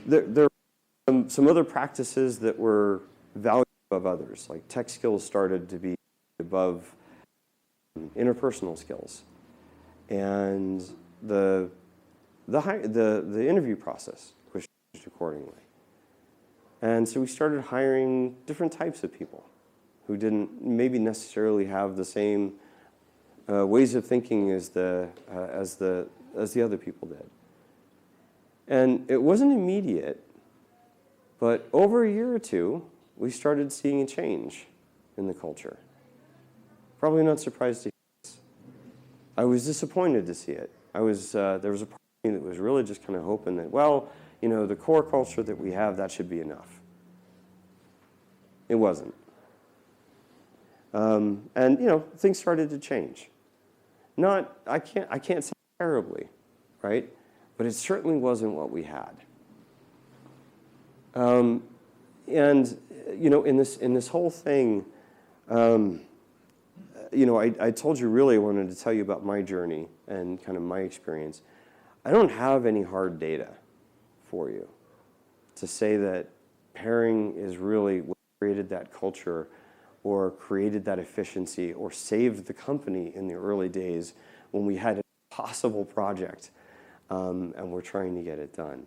A: there were some other practices that were valued above others, like tech skills started to be above interpersonal skills, and the interview process was changed accordingly. And so we started hiring different types of people who didn't maybe necessarily have the same ways of thinking as the other people did. And it wasn't immediate, but over a year or two, we started seeing a change in the culture. Probably not surprised to hear this. I was disappointed to see it. There was a part of me that was really just kind of hoping that, well, the core culture that we have, that should be enough. It wasn't. And things started to change. I can't say terribly, right? But it certainly wasn't what we had. And in this whole thing, I told you really I wanted to tell you about my journey and kind of my experience. I don't have any hard data for you to say that pairing is really what created that culture or created that efficiency or saved the company in the early days when we had an impossible project and we're trying to get it done.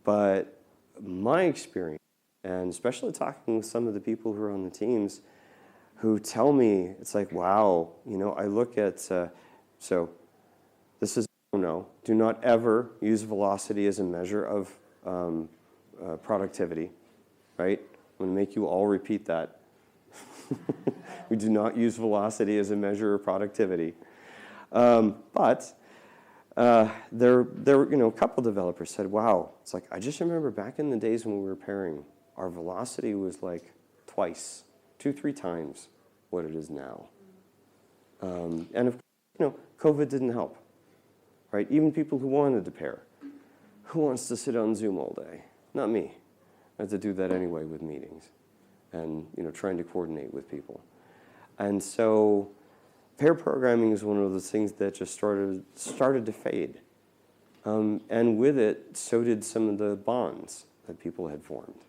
A: But my experience, and especially talking with some of the people who are on the teams who tell me, it's like, wow, I look at, so this is, no, do not ever use velocity as a measure of productivity, right? I'm going to make you all repeat that. We do not use velocity as a measure of productivity. But there, a couple developers said, wow, it's like, I just remember back in the days when we were pairing, our velocity was like twice, 2-3 times what it is now. And if, COVID didn't help, right? Even people who wanted to pair. Who wants to sit on Zoom all day? Not me. I had to do that anyway with meetings and, trying to coordinate with people. And so pair programming is one of those things that just started to fade. And with it, so did some of the bonds that people had formed.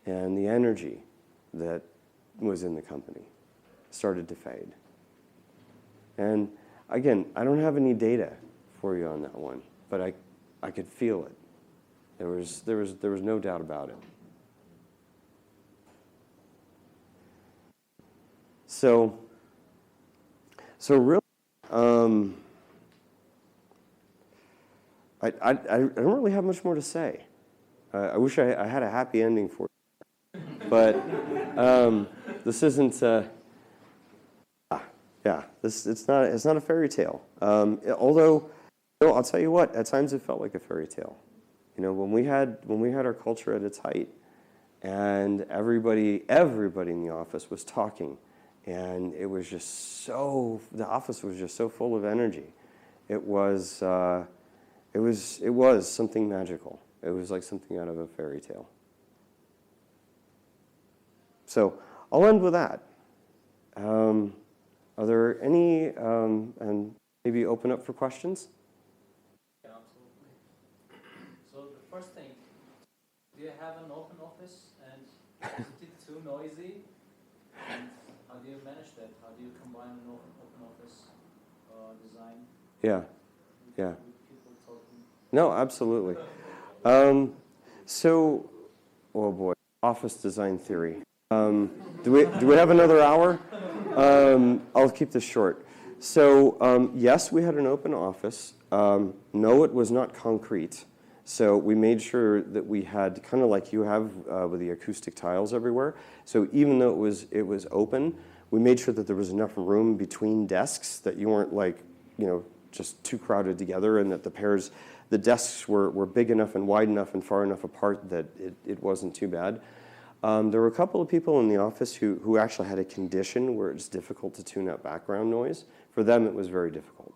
A: And the energy that was in the company started to fade. And again, I don't have any data for you on that one, but I could feel it. There was no doubt about it. So really, I don't really have much more to say. I wish I had a happy ending for you, but this isn't. It's not a fairy tale. Although, I'll tell you what, at times it felt like a fairy tale. When we had our culture at its height, and everybody in the office was talking, and it was just the office was just so full of energy. It was something magical. It was like something out of a fairy tale. So I'll end with that. Are there any, and maybe open up for questions?
D: Yeah, absolutely. So the first thing, do you have an open office and is it too noisy? And how do you manage that? How do you combine an open office design
A: Yeah, yeah.
D: with people talking?
A: No, absolutely. So, oh boy, office design theory. Do we have another hour? I'll keep this short. So, yes, we had an open office. No, it was not concrete. So we made sure that we had kind of like you have with the acoustic tiles everywhere. So even though it was open, we made sure that there was enough room between desks that you weren't like, just too crowded together, and that the desks were big enough and wide enough and far enough apart that it wasn't too bad. There were a couple of people in the office who actually had a condition where it's difficult to tune out background noise. For them, it was very difficult.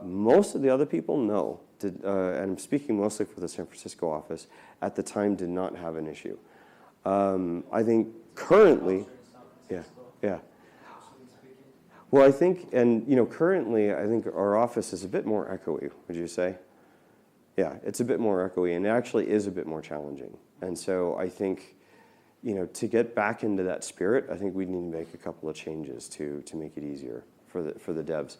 A: Most of the other people, no. And I'm speaking mostly for the San Francisco office, at the time did not have an issue. I think currently, yeah. Well, I think, and currently, I think our office is a bit more echoey, would you say? Yeah, it's a bit more echoey, and it actually is a bit more challenging. And so I think, to get back into that spirit, I think we need to make a couple of changes to make it easier for the devs.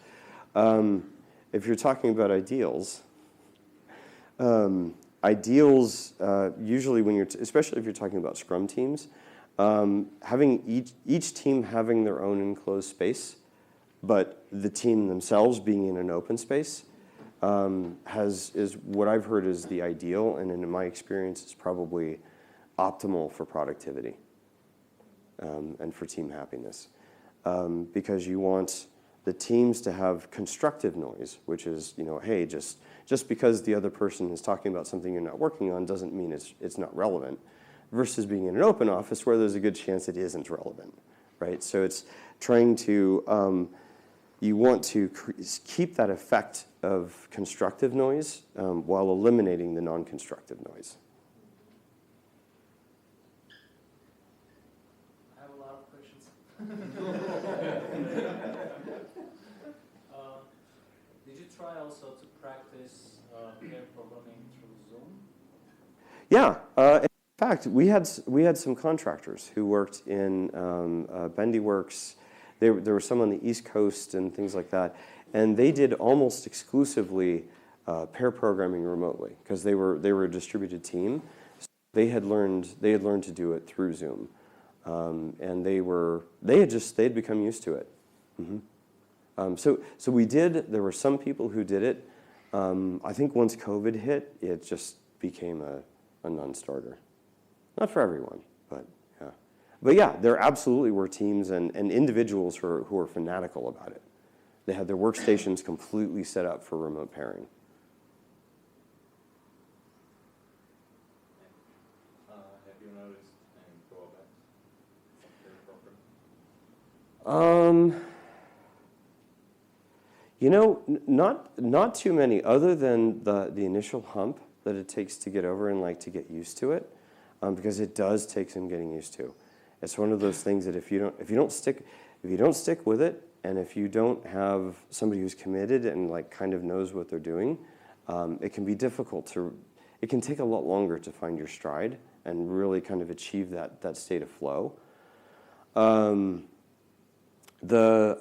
A: If you're talking about ideals, usually when especially if you're talking about Scrum teams, having each team having their own enclosed space, but the team themselves being in an open space, is what I've heard is the ideal, and in my experience, is probably optimal for productivity and for team happiness, because you want the teams to have constructive noise, which is, hey, just because the other person is talking about something you're not working on doesn't mean it's not relevant, versus being in an open office where there's a good chance it isn't relevant, right? So it's trying to, you want to keep that effect of constructive noise while eliminating the non-constructive noise.
D: I have a lot of questions. Did you try also to practice pair programming through Zoom?
A: Yeah. In fact, we had some contractors who worked in BendyWorks. There were some on the East Coast and things like that, and they did almost exclusively pair programming remotely because they were a distributed team. So they had learned to do it through Zoom, and they had become used to it. Mm-hmm. So we did. There were some people who did it. I think once COVID hit, it just became a non-starter. Not for everyone, but yeah. But yeah, there absolutely were teams and individuals who were fanatical about it. They had their workstations completely set up for remote pairing.
E: Have you noticed any drawbacks of pair programming?
A: Not too many, other than the initial hump that it takes to get over and to get used to it, because it does take some getting used to. It's one of those things that if you don't stick with it, and if you don't have somebody who's committed and kind of knows what they're doing, it can be difficult it can take a lot longer to find your stride and really kind of achieve that state of flow. I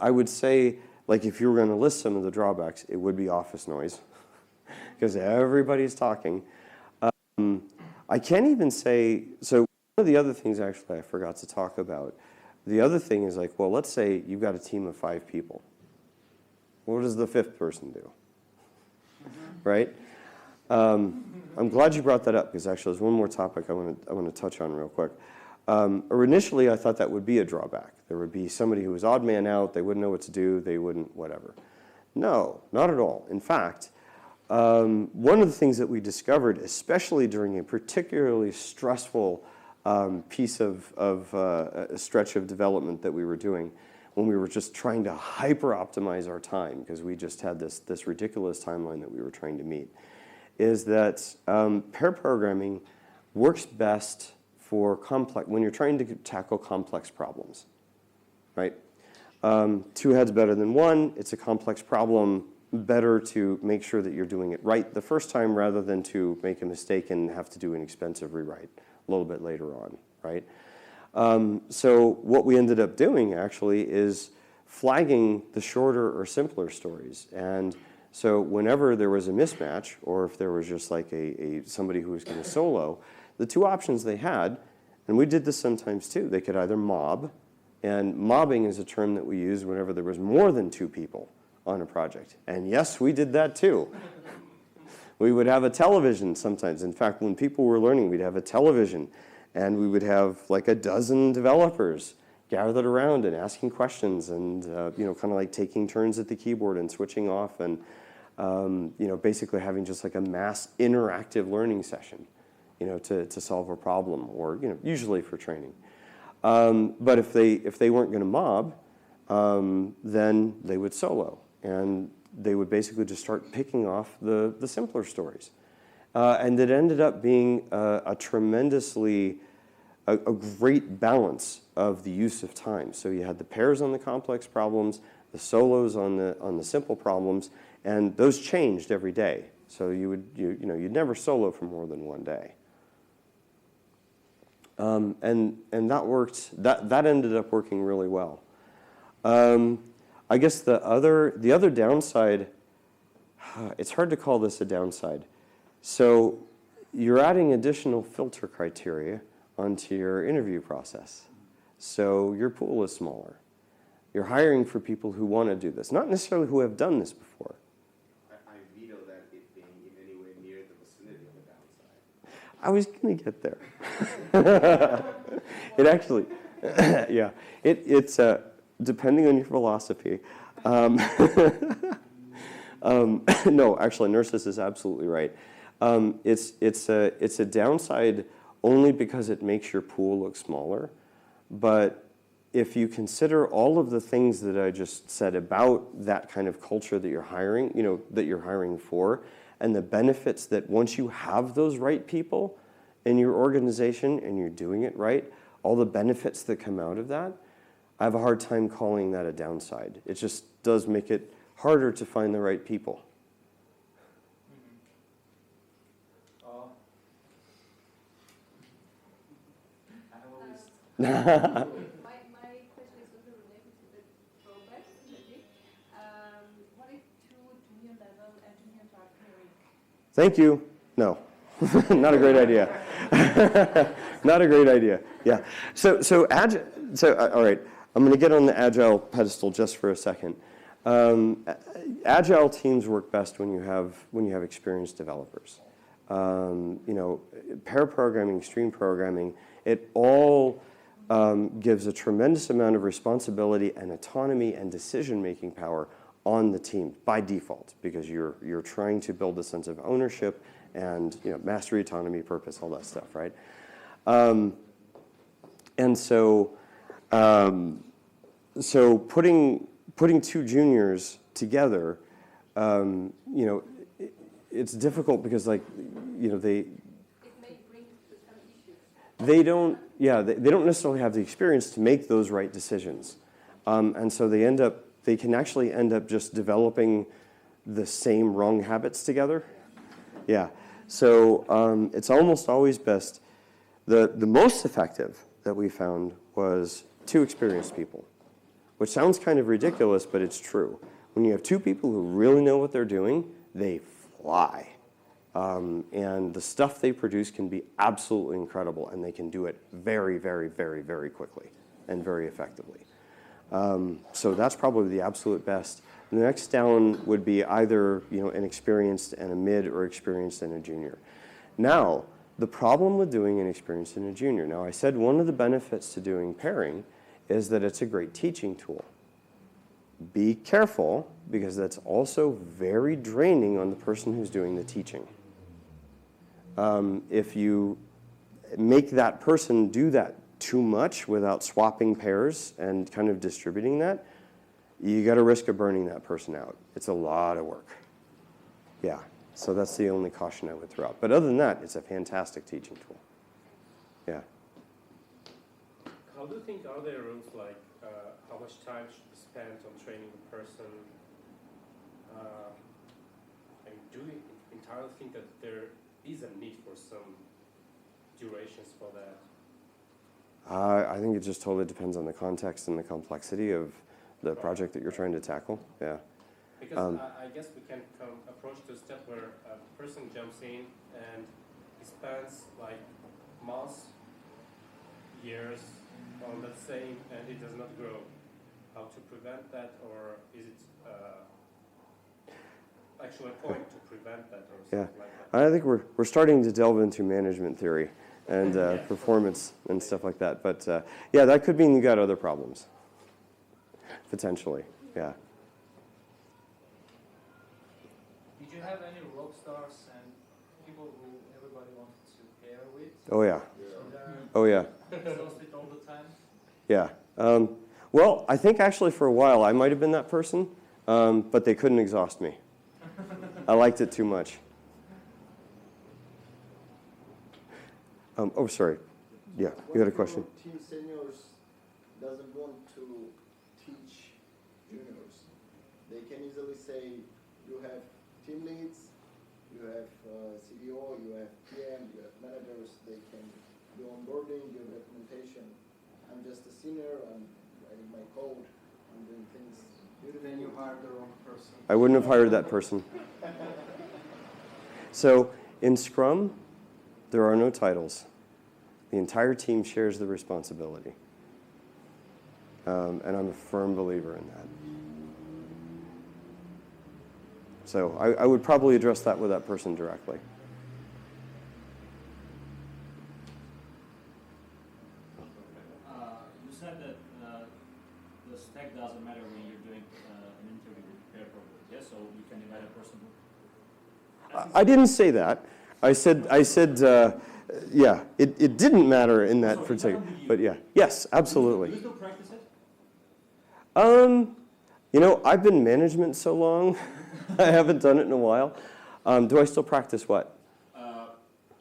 A: would say, if you were going to list some of the drawbacks, it would be office noise, because everybody's talking. I can't even say, so one of the other things actually I forgot to talk about, the other thing is let's say you've got a team of 5 people. What does the 5th person do? Right? I'm glad you brought that up, because actually there's one more topic I want to touch on real quick. Or initially I thought that would be a drawback. There would be somebody who was odd man out, they wouldn't know what to do, they wouldn't whatever. No, not at all. In fact, one of the things that we discovered, especially during a particularly stressful piece of a stretch of development that we were doing, when we were just trying to hyper-optimize our time, because we just had this ridiculous timeline that we were trying to meet, is that pair programming works best for when you're trying to tackle complex problems, right? Two heads better than one. It's a complex problem. Better to make sure that you're doing it right the first time rather than to make a mistake and have to do an expensive rewrite a little bit later on, right? So what we ended up doing actually is flagging the shorter or simpler stories. And so whenever there was a mismatch, or if there was just like somebody who was going to solo, the two options they had, and we did this sometimes too, they could either mob, and mobbing is a term that we use whenever there was more than two people on a project. And yes, we did that too. We would have a television sometimes. In fact, when people were learning, we'd have a television, and we would have like a dozen developers gathered around and asking questions, and kind of like taking turns at the keyboard and switching off, and basically having just like a mass interactive learning session, to solve a problem, or usually for training. But if they weren't going to mob, then they would solo, and they would basically just start picking off the simpler stories. And it ended up being a great balance of the use of time. So you had the pairs on the complex problems, the solos on the simple problems, and those changed every day. So you'd never solo for more than one day. And that worked. That ended up working really well. I guess the other downside, it's hard to call this a downside. So you're adding additional filter criteria onto your interview process. So your pool is smaller. You're hiring for people who want to do this, not necessarily who have done this before.
F: I veto that it being in any way near the vicinity of the downside.
A: I was going to get there. It actually, yeah, it's depending on your philosophy. No, actually, Nurses is absolutely right. It's a downside only because it makes your pool look smaller. But if you consider all of the things that I just said about that kind of culture that you're hiring for, and the benefits that once you have those right people in your organization and you're doing it right, all the benefits that come out of that, I have a hard time calling that a downside. It just does make it harder to find the right people.
C: My question is also related to the drawbacks, maybe. What if two junior level engineers are pairing?
A: Thank you. No, not a great idea. Not a great idea. Yeah. So all right. I'm going to get on the agile pedestal just for a second. Agile teams work best when you have experienced developers. Pair programming, stream programming, it all gives a tremendous amount of responsibility and autonomy and decision-making power on the team by default, because you're trying to build a sense of ownership and mastery, autonomy, purpose, all that stuff, right? And so putting two juniors together, it's difficult because they they don't necessarily have the experience to make those right decisions, and so they can actually end up just developing the same wrong habits together. Yeah, so it's almost always best. The most effective that we found was two experienced people, which sounds kind of ridiculous, but it's true. When you have two people who really know what they're doing, they fly. And the stuff they produce can be absolutely incredible, and they can do it very, very, very, very quickly and very effectively. So that's probably the absolute best. The next down would be either an experienced and a mid, or experienced and a junior. Now, the problem with doing an experienced and a junior. Now, I said one of the benefits to doing pairing is that it's a great teaching tool. Be careful, because that's also very draining on the person who's doing the teaching. If you make that person do that too much without swapping pairs and kind of distributing that, you got a risk of burning that person out. It's a lot of work. Yeah, so that's the only caution I would throw out. But other than that, it's a fantastic teaching tool. Yeah.
E: How do you think, are there rules like how much time should be spent on training a person? And do you entirely think that there is a need for some durations for that?
A: I think it just totally depends on the context and the complexity of the project that you're trying to tackle. Yeah.
E: Because I guess we can approach to a step where a person jumps in and he spends like months, years on that same, and it does not grow. How to prevent that, or is it actually a point to prevent that, or something like that?
A: I think we're starting to delve into management theory and performance and stuff like that. But yeah, that could mean you got other problems, potentially. Yeah.
B: Did you have any rock stars and people who everybody wanted to pair with?
A: Oh yeah.
B: So they're
A: Oh yeah.
B: exhausted all the time?
A: Yeah. Well, I think actually for a while I might have been that person, but they couldn't exhaust me. I liked it too much. Oh, sorry. Yeah, you had a question.
G: Team seniors doesn't want to teach juniors. They can easily say, you have team leads, you have CDO, you have PM, you have managers. They can do onboarding, do documentation. I'm just a senior. I'm writing my code. I'm doing things.
B: Then you hired the wrong person.
A: I wouldn't have hired that person. So in Scrum, there are no titles. The entire team shares the responsibility. And I'm a firm believer in that. So I would probably address that with that person directly.
H: You said that the stack doesn't matter when you're doing an interview with pair programmers, yes? So you can invite a person who...
A: I didn't say that. I said, yeah, it didn't matter in that particular, but yeah, yes, absolutely.
H: Do you still practice it?
A: You know, I've been in management so long, I haven't done it in a while. Do I still practice what?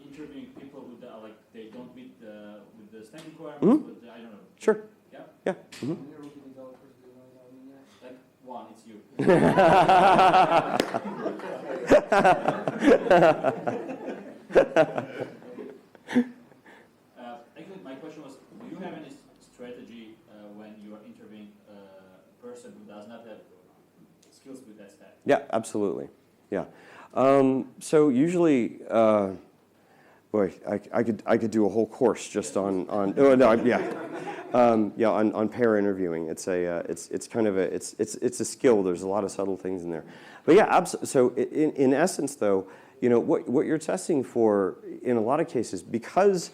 H: Interviewing people who like they don't meet with the stack requirements, but I don't know.
A: Sure.
H: Yeah.
A: Yeah.
B: How many Ruby developers do you know in Armenia?
H: Like one, it's you. Actually, my question was: do you have any strategy when you are interviewing a person who does not have skills with that stack?
A: Yeah, absolutely. Yeah. So usually, boy, I could do a whole course just on oh no yeah. Yeah, on pair interviewing, it's kind of a skill. There's a lot of subtle things in there, but yeah, so in essence, though, you know what you're testing for in a lot of cases, because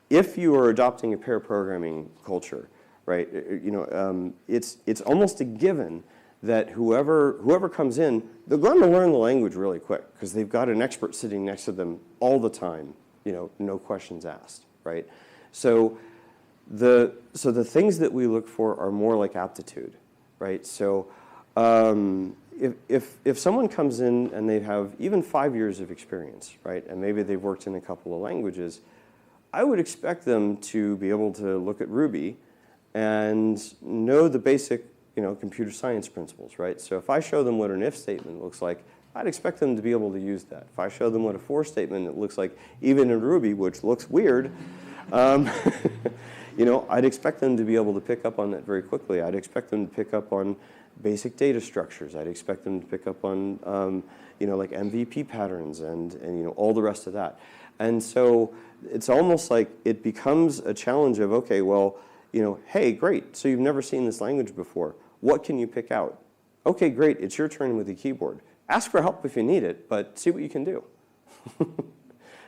A: if you are adopting a pair programming culture, right? You know, it's almost a given that whoever comes in, they're going to learn the language really quick because they've got an expert sitting next to them all the time. You know, no questions asked, right? So the things that we look for are more like aptitude, right? So if someone comes in and they have even 5 years of experience, right, and maybe they've worked in a couple of languages, I would expect them to be able to look at Ruby and know the basic, you know, computer science principles, right? So if I show them what an if statement looks like, I'd expect them to be able to use that. If I show them what a for statement it looks like, even in Ruby, which looks weird, you know, I'd expect them to be able to pick up on that very quickly. I'd expect them to pick up on basic data structures. I'd expect them to pick up on, you know, like MVP patterns and you know, all the rest of that. And so it's almost like it becomes a challenge of, okay, well, you know, hey, great, so you've never seen this language before. What can you pick out? Okay, great, it's your turn with the keyboard. Ask for help if you need it, but see what you can do.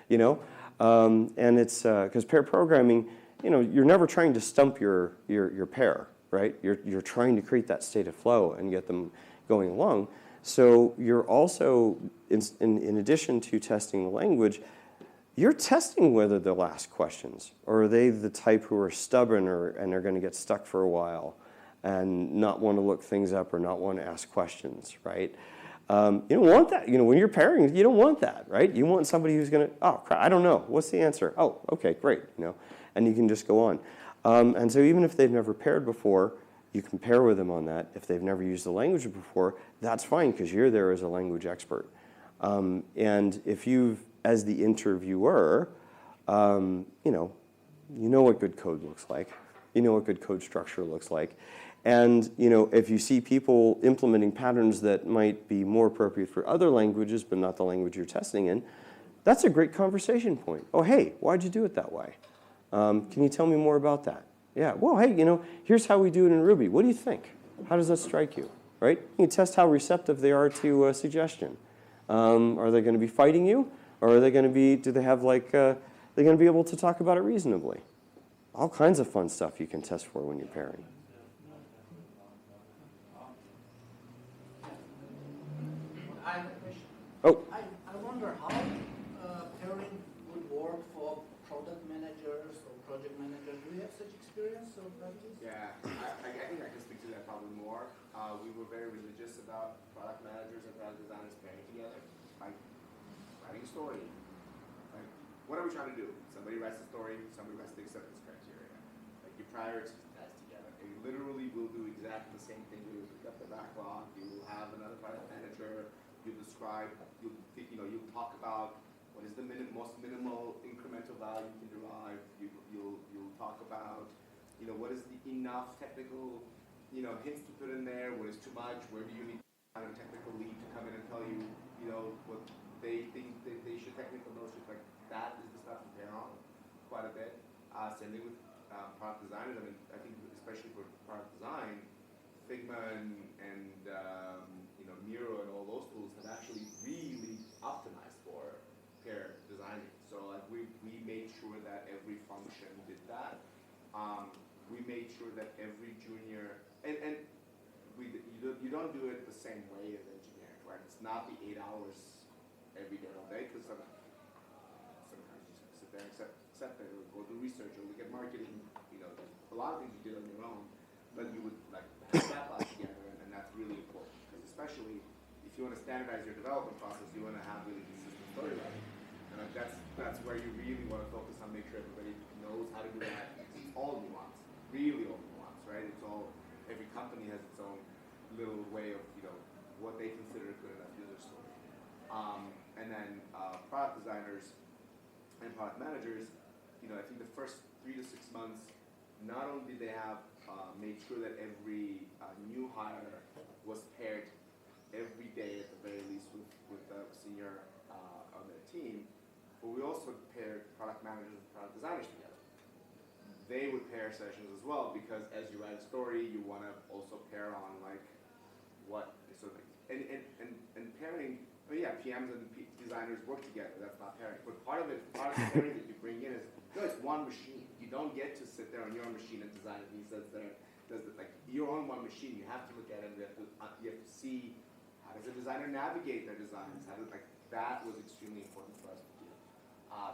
A: You know, and it's because pair programming, you know, you're never trying to stump your pair, right? You're trying to create that state of flow and get them going along. So you're also, in addition to testing the language, you're testing whether they'll ask questions, or are they the type who are stubborn and are going to get stuck for a while and not want to look things up or not want to ask questions, right? You don't want that. You know, when you're pairing, you don't want that, right? You want somebody who's going to, oh, crap, I don't know. What's the answer? Oh, okay, great, you know, and you can just go on. And so even if they've never paired before, you can pair with them on that. If they've never used the language before, that's fine because you're there as a language expert. And if you've, as the interviewer, you know what good code looks like. You know what good code structure looks like. And if you see people implementing patterns that might be more appropriate for other languages but not the language you're testing in, that's a great conversation point. Oh, hey, why'd you do it that way? Can you tell me more about that? Yeah, well, hey, here's how we do it in Ruby. What do you think? How does that strike you, right? You can test how receptive they are to a suggestion. Are they going to be fighting you? Or are they going to be, do they have like, they're going to be able to talk about it reasonably? All kinds of fun stuff you can test for when you're pairing.
I: I have a question.
A: Oh.
I: I wonder how pairing would work for product managers or project managers. Do you have such experience or practice?
F: Yeah, I think I can speak to that probably more. We were very religious about product managers and product designers pairing together, like writing a story. Like, what are we trying to do? Somebody writes a story, somebody writes the acceptance criteria. Like, you prioritize that together. And you literally will do exactly the same thing. You will pick up the backlog, you will have another product manager, you describe, you'll talk about what is the most minimal incremental value you can derive. You'll talk about, what is the enough technical, hints to put in there. What is too much? Where do you need a technical lead to come in and tell you, what they think that they should technical notions like that is the stuff to pair on quite a bit. Same thing with product designers. I mean, I think especially for product design, Figma and Miro and all those tools have actually really optimized for pair designing. So like we made sure that every function did that. We made sure that every junior and you don't do it the same way as engineering, right? It's not the 8 hours every day all day because sometimes you just sit there and accept it or go do research or look at marketing. A lot of things you did on your own, but you would like have that lot together, and that's really important because especially if you want to standardize your development process, you want to have really consistent storytelling, and like that's where you really want to focus on make sure everybody knows how to do that. It's all nuance, really all nuance, right? It's all every company has its own little way of what they consider a good enough user story, and then product designers and product managers. I think the first 3 to 6 months, not only did they have made sure that every new hire was paired every day at the very least with a senior on their team, but we also paired product managers and product designers together. They would pair sessions as well because as you write a story, you want to also pair on like what so and pairing. I mean, yeah, PMs and designers work together. That's not pairing, but part of the pairing that you bring in is it's one machine. You don't get to sit there on your machine and design it. He sits there, does it like you're on one machine. You have to look at it. You have to see how does a designer navigate their designs. How does that was extremely important for us to do.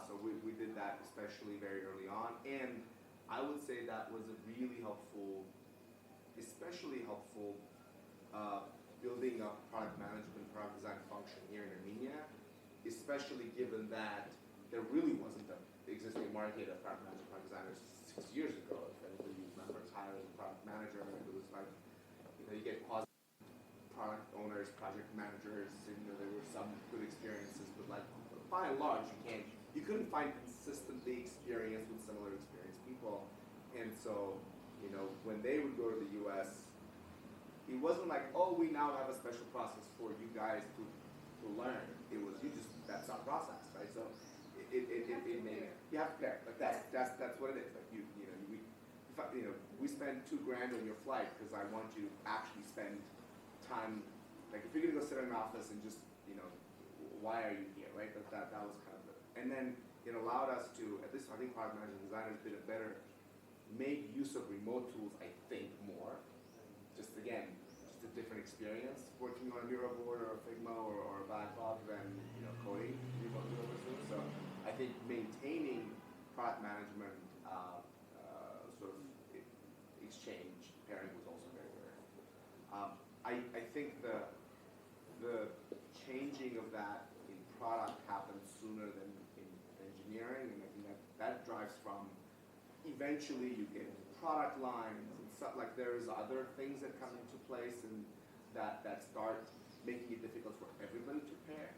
F: So we did that especially very early on, and I would say that was a really helpful, especially helpful building up product management, product design function here in Armenia, especially given that there really wasn't an existing market of product management, product designers 6 years ago. If anybody remembers hiring a product manager, it was like, you get quasi product owners, project managers, and there were some good experiences, but like by and large, you couldn't find consistently experienced with similar experienced people. And so, when they would go to the US, it wasn't like, oh, we now have a special process for you guys to learn. It was that's our process, right? So it made it. You have to pair. Like that's what it is. Like we spend $2,000 on your flight because I want you to actually spend time. Like if you're gonna go sit in an office and just why are you here, right? That was kind of it. And then it allowed us to, at least I think product managers and designers did a better make use of remote tools. I think more. Just a different experience working on a Miro board or a Figma or a backlog than coding remotely over Zoom. So I think maintaining product management sort of exchange pairing was also very very helpful. I think the changing of that in product happens sooner than in engineering, and I think that drives from eventually you get product lines and stuff, like there's other things that come into place and that start making it difficult for everybody to pair.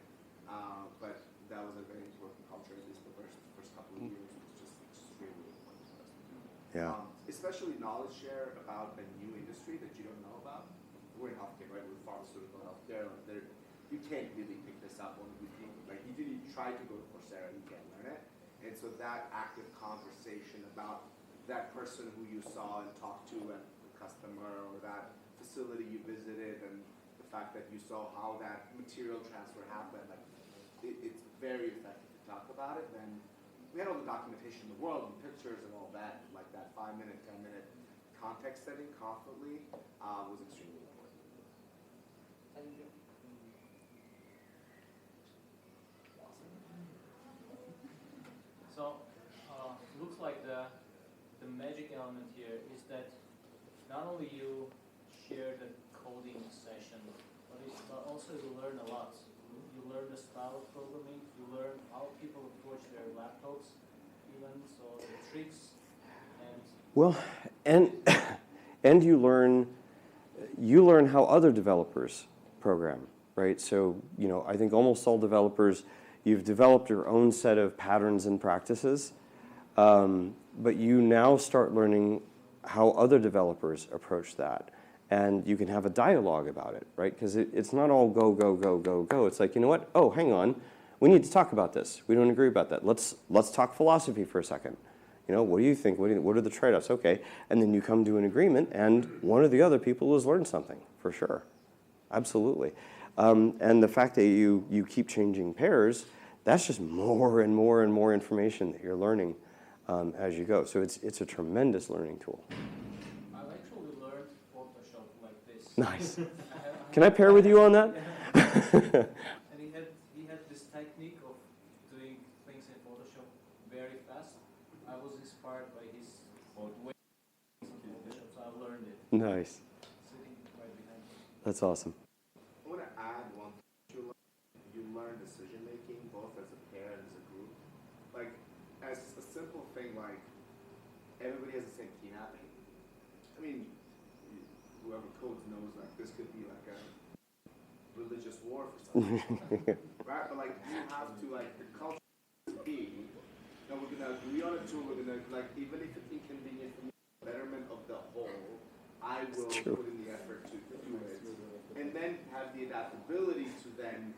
F: But that was a very important culture, at least the first couple of years. It was just extremely important for us to do.
A: Yeah.
F: Especially knowledge share about a new industry that you don't know about. We're in healthcare, right? We're pharmaceutical healthcare. Like you can't really pick this up on YouTube. Like even if you try to go to Coursera, you can't learn it. And so that active conversation about that person who you saw and talked to at the customer, or that facility you visited, and the fact that you saw how that material transfer happened, like it's very effective to talk about it. Then we had all the documentation in the world and pictures and all that, like that 5-minute, 10-minute context setting constantly was extremely important.
I: Thank you.
B: So, looks like the magic element here is that not only you share the coding session, but also you learn a lot. You learn the style of programming, you learn how people approach their laptops, even so the tricks, and
A: Well, and you learn how other developers program, right? So, I think almost all developers, you've developed your own set of patterns and practices, but you now start learning how other developers approach that. And you can have a dialogue about it, right? Because it's not all go, go, go, go, go. It's like, you know what? Oh, hang on. We need to talk about this. We don't agree about that. Let's talk philosophy for a second. What do you think? What are the trade-offs? Okay. And then you come to an agreement, and one or the other people has learned something, for sure. Absolutely. And the fact that you keep changing pairs, that's just more and more and more information that you're learning as you go. So it's a tremendous learning tool.
B: I've actually learned Photoshop like this.
A: Nice. Can I pair with you on that?
B: And he had this technique of doing things in Photoshop very fast. I was inspired by his way of Photoshop, so I learned it.
A: Nice.
B: Sitting right behind him.
A: That's awesome.
F: I want to add one thing. You learn decision making both as a pair and as a group. Like, as a simple thing like everybody has the same key mapping. I mean, whoever codes knows like this could be like a religious war for some people, right? But like you have to like the culture be. No, we're gonna agree on a tool. We're gonna like even if it's inconvenient for me, betterment of the whole. I will put in the effort to do it, and then have the adaptability to then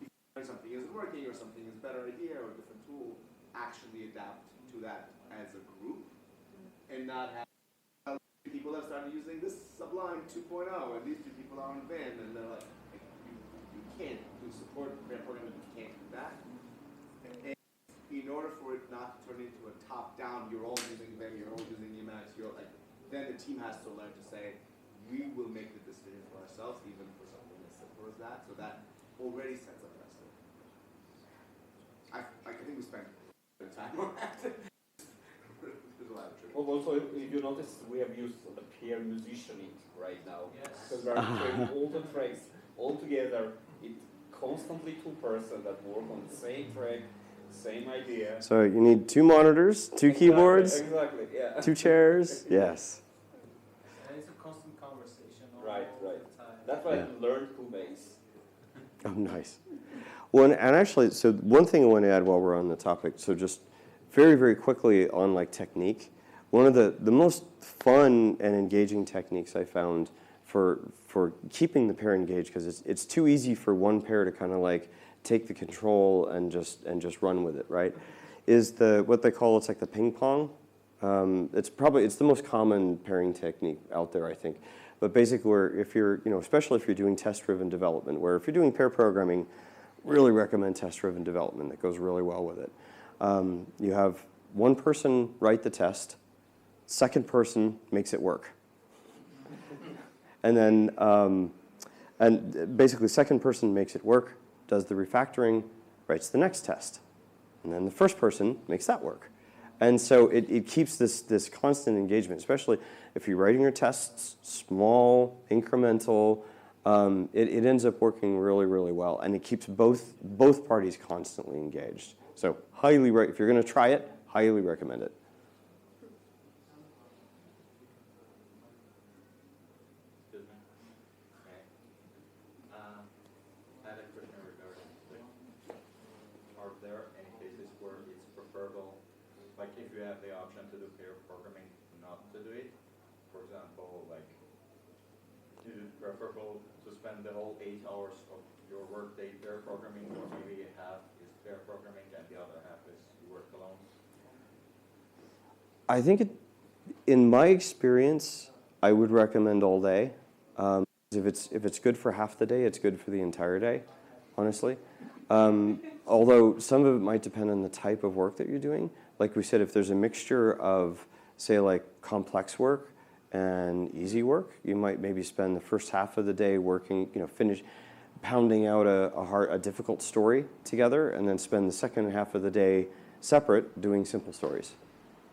F: if something isn't working or something is a better idea or a different tool, actually adapt to that as a group, and not have people that started using this Sublime 2.0, and these two people are on Vim, and they're like you can't do support pair programming, you can't do that. And in order for it not to turn into a top-down, you're all using Vim, you're all using Emacs, you're like, then the team has to learn to say, we will make the decision for ourselves, even for something as simple as that. So that already sets a precedent. I think we spent time on that. There's a lot of truth.
J: Well, also, if you notice, we have used the peer musicianing right now.
B: Yes.
J: Because we are playing all the tracks all together. It's constantly two persons that work on the same track, same idea.
A: So you need 2 monitors, 2 keyboards,
J: Exactly, yeah.
A: 2 chairs. Yes.
B: And it's a constant conversation all
J: Right.
B: the time.
J: That's why I learned Cubase.
A: Oh, nice. Well, and actually, so one thing I want to add while we're on the topic, so just very, very quickly on like technique, one of the most fun and engaging techniques I found for keeping the pair engaged, because it's too easy for one pair to kind of like take the control and just run with it, right? Is what they call, it's like the ping pong. It's the most common pairing technique out there, I think. But basically, where if you're, especially if you're doing test-driven development, where if you're doing pair programming, really recommend test-driven development. That goes really well with it. You have one person write the test, second person makes it work. And then, and basically, second person makes it work, does the refactoring, writes the next test. And then the first person makes that work. And so it keeps this constant engagement, especially if you're writing your tests, small, incremental, it ends up working really, really well. And it keeps both parties constantly engaged. So if you're going to try it, highly recommend it.
K: do pair programming not to do it? For example, like, is it preferable to spend the whole 8 hours of your workday pair programming, or maybe half is pair programming and the other half is you work alone?
A: I think in my experience, I would recommend all day. If it's good for half the day, it's good for the entire day, honestly. Although some of it might depend on the type of work that you're doing. Like we said, if there's a mixture of, say, like complex work and easy work, you might maybe spend the first half of the day working, pounding out a difficult story together, and then spend the second half of the day separate doing simple stories,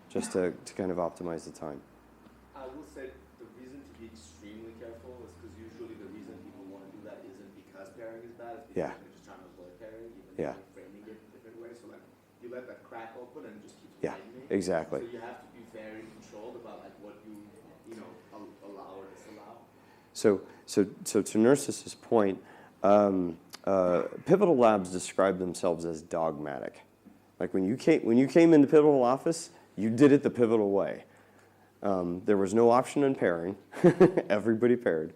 A: just to kind of optimize the time.
F: I will say the reason to be extremely careful is because usually the reason people want to do that isn't because pairing is bad, it's because they're just trying to avoid pairing, even though they're framing it in different ways. So like you let that crack open and it just keeps widening.
A: Exactly.
F: So you have to be very controlled about like what you allow or disallow.
A: So to Nurses' point, Pivotal Labs described themselves as dogmatic. Like when you came into Pivotal office, you did it the Pivotal way. There was no option in pairing. Everybody paired.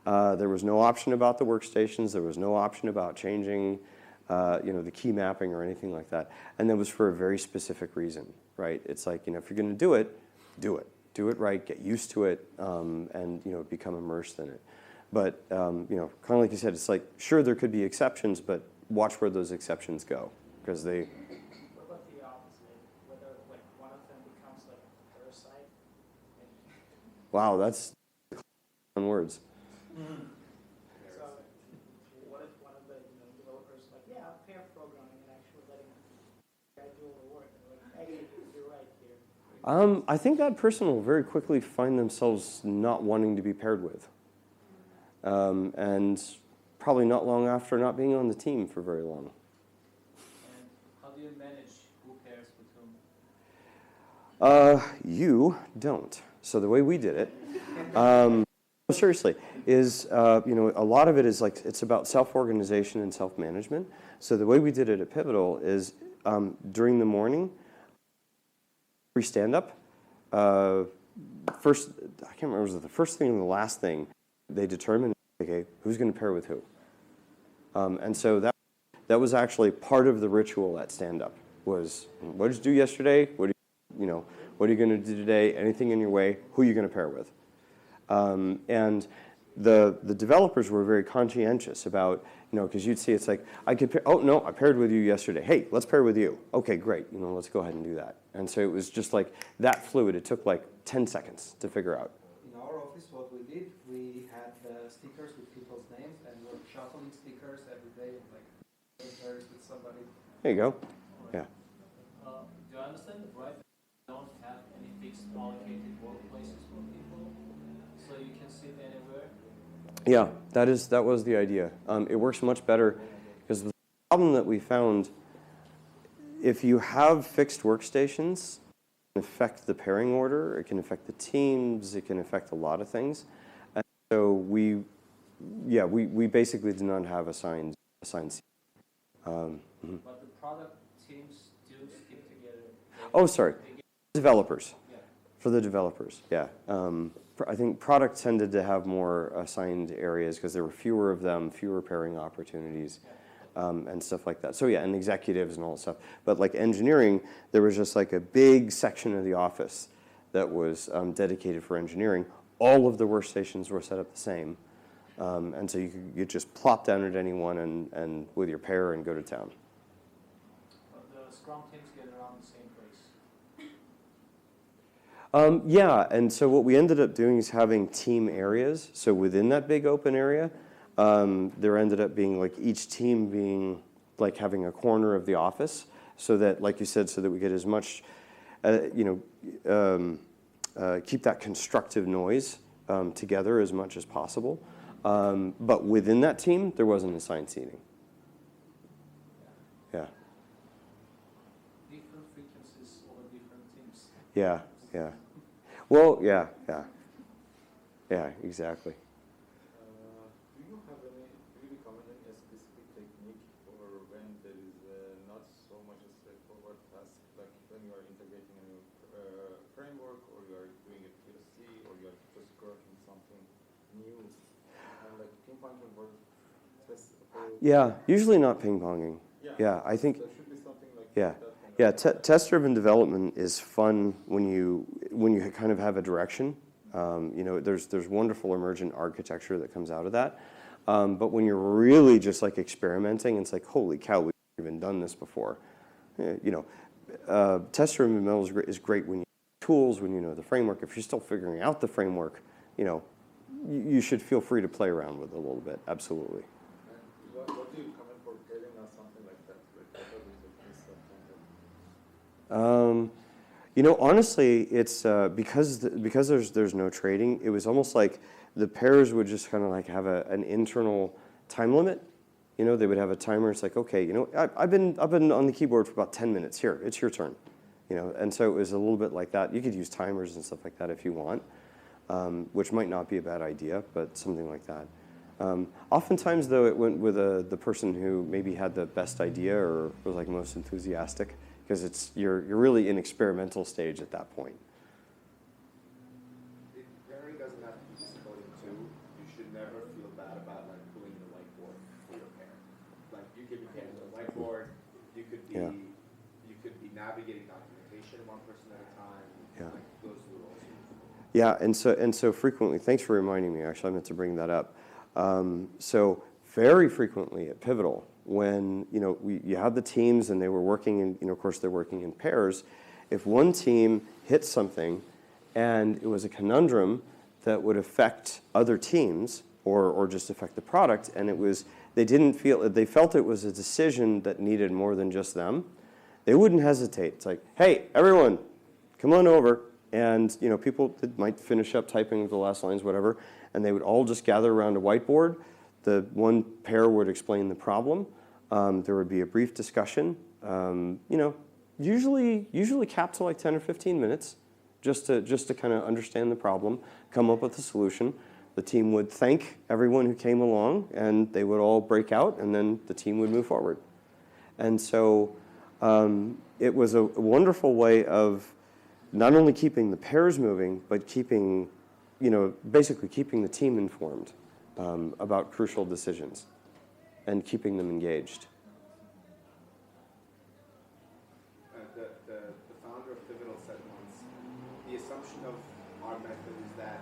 A: There was no option about the workstations. There was no option about changing, the key mapping or anything like that. And that was for a very specific reason, right? It's like, if you're going to do it, do it. Do it right, get used to it, and become immersed in it. But kind of like you said, it's like, sure, there could be exceptions, but watch where those exceptions go, because they.
B: What about the opposite? Whether like one of them becomes like a parasite?
A: Wow, that's words.
B: So what if one of the developers is like, yeah, I'm pair programming and actually letting the guy do all the work, and they're like, hey, you're right here.
A: I think that person will very quickly find themselves not wanting to be paired with. And probably not long after not being on the team for very long.
B: And how do you manage who pairs with whom?
A: You don't. So the way we did it, seriously, is, a lot of it is like, it's about self-organization and self-management. So the way we did it at Pivotal is during the morning, stand-up. First, I can't remember, was it the first thing and the last thing, they determined, okay, who's going to pair with who? And so that was actually part of the ritual at stand-up, was what did you do yesterday? What are you going to do today? Anything in your way? Who are you going to pair with? And the developers were very conscientious about, because you'd see it's like, I could pair, oh no, I paired with you yesterday. Hey, let's pair with you. Okay, great, let's go ahead and do that. And so it was just like that fluid. It took like 10 seconds to figure out.
I: In our office, what we did, we had stickers with people's names, and we were shuffling stickers every day, like pairs with somebody.
A: There you go. Yeah.
B: Do I understand it right? You don't have any fixed allocated workplaces for people, so you can sit anywhere?
A: Yeah, that was the idea. It works much better because the problem that we found, if you have fixed workstations, it can affect the pairing order, it can affect the teams, it can affect a lot of things. And so we basically did not have assigned seats.
B: But the product teams do stick together.
A: Oh, sorry, developers. Yeah. For the developers, yeah. I think product tended to have more assigned areas because there were fewer of them, fewer pairing opportunities, and stuff like that. So yeah, and executives and all that stuff. But like engineering, there was just like a big section of the office that was dedicated for engineering. All of the workstations were set up the same. And so you could just plop down at any one and with your pair and go to town.
B: But the Scrum teams get around the same place.
A: Yeah, and so what we ended up doing is having team areas. So within that big open area, there ended up being like each team being like having a corner of the office, so that, like you said, so that we get as much, keep that constructive noise together as much as possible. But within that team, there wasn't assigned seating. Yeah.
B: Different frequencies over different teams.
A: Yeah, yeah. Well, yeah, exactly.
K: Do you recommend a specific technique for when there is not so much a straightforward task, like when you are integrating a new
L: pong or just
A: Yeah, usually not ping-ponging. Yeah, I think,
L: there should be something like
A: yeah.
L: that.
A: Yeah, test-driven development is fun when you kind of have a direction. You know, there's wonderful emergent architecture that comes out of that. But when you're really just like experimenting, it's like, holy cow, we've never even done this before. You know, test-driven development is great when you have tools, when you know the framework. If you're still figuring out the framework, you know, you should feel free to play around with it a little bit. Absolutely.
L: What do you comment for telling us something like that? Like, what is something?
A: You know, honestly, it's because there's no trading. It was almost like the pairs would just kind of like have an internal time limit. You know, they would have a timer. It's like, okay, you know, I've been on the keyboard for about 10 minutes. Here, it's your turn. You know, and so it was a little bit like that. You could use timers and stuff like that if you want, which might not be a bad idea, but something like that. Oftentimes, though, it went with the person who maybe had the best idea or was like most enthusiastic, because you're really in experimental stage at that point.
F: Pairing doesn't have to be just coding too. You should never feel bad about like pulling the whiteboard for your pair. Like you could be pairing with a whiteboard. You could be navigating documentation one person at a time.
A: Yeah.
F: Like those little.
A: Yeah, and so frequently. Thanks for reminding me. Actually, I meant to bring that up. So very frequently at Pivotal, when you had the teams and they were working in, of course they're working in pairs. If one team hit something, and it was a conundrum that would affect other teams or just affect the product, and they felt it was a decision that needed more than just them, they wouldn't hesitate. It's like, hey, everyone, come on over. And people that might finish up typing the last lines, whatever, and they would all just gather around a whiteboard. The one pair would explain the problem. There would be a brief discussion. Usually capped to like 10 or 15 minutes, just to kind of understand the problem, come up with a solution. The team would thank everyone who came along, and they would all break out, and then the team would move forward. And so it was a wonderful way of not only keeping the pairs moving, but basically keeping the team informed about crucial decisions and keeping them engaged.
F: The founder of Pivotal said once, the assumption of our method is that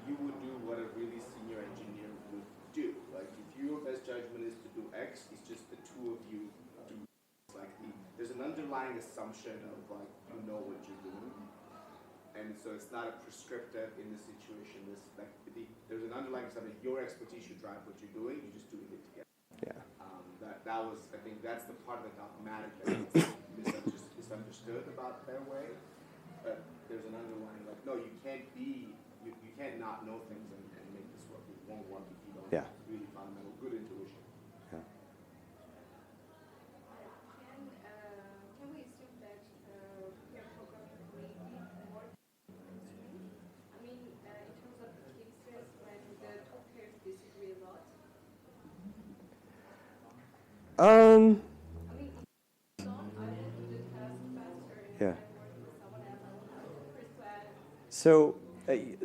F: you would do what a really senior engineer would do. Like if your best judgment is to do X, it's just the two of you do. Like there's an underlying assumption of like you know what you're doing, and so it's not a prescriptive in the situation. There's an underlying assumption that your expertise should drive what you're doing. You're just doing it together.
A: Yeah.
F: That was, I think, that's the part of the dogmatic that is misunderstood about their way. But there's an underlying like, no, you can't not know things and make this work. It won't work if you don't have really fundamental good intuition.
A: Yeah.
C: Can we assume that pair programming may be more consuming? I mean, in terms of cases when the two pairs disagree a lot. I mean, if I will do the task faster and
A: Yeah.
C: I'm working with someone else, I will have first to add.
A: So,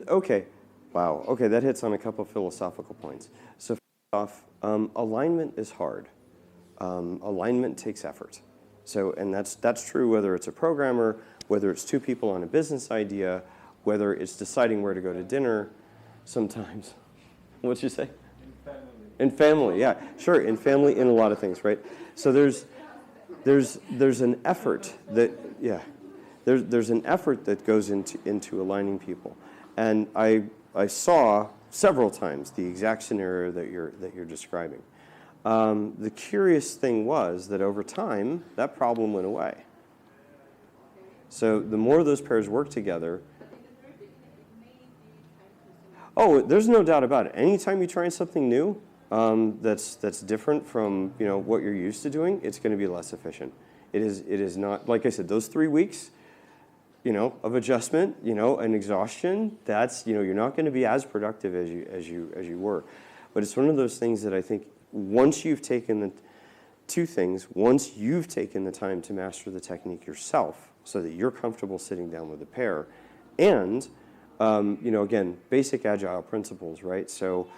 A: okay. Wow. Okay, that hits on a couple of philosophical points. So first off, alignment is hard. Alignment takes effort. So, and that's true whether it's a programmer, whether it's two people on a business idea, whether it's deciding where to go to dinner. Sometimes, what'd you say? In family, yeah, sure. In family, in a lot of things, right? So there's an effort that there's an effort that goes into aligning people, and I saw several times the exact scenario that you're describing. The curious thing was that over time that problem went away. So the more those pairs work together. Oh, there's no doubt about it. Anytime you try something new, that's different from what you're used to doing, it's going to be less efficient. It is not, like I said, those 3 weeks, of adjustment, and exhaustion. That's you're not going to be as productive as you were. But it's one of those things that I think once you've taken once you've taken the time to master the technique yourself, so that you're comfortable sitting down with a pair, and again, basic agile principles, right? So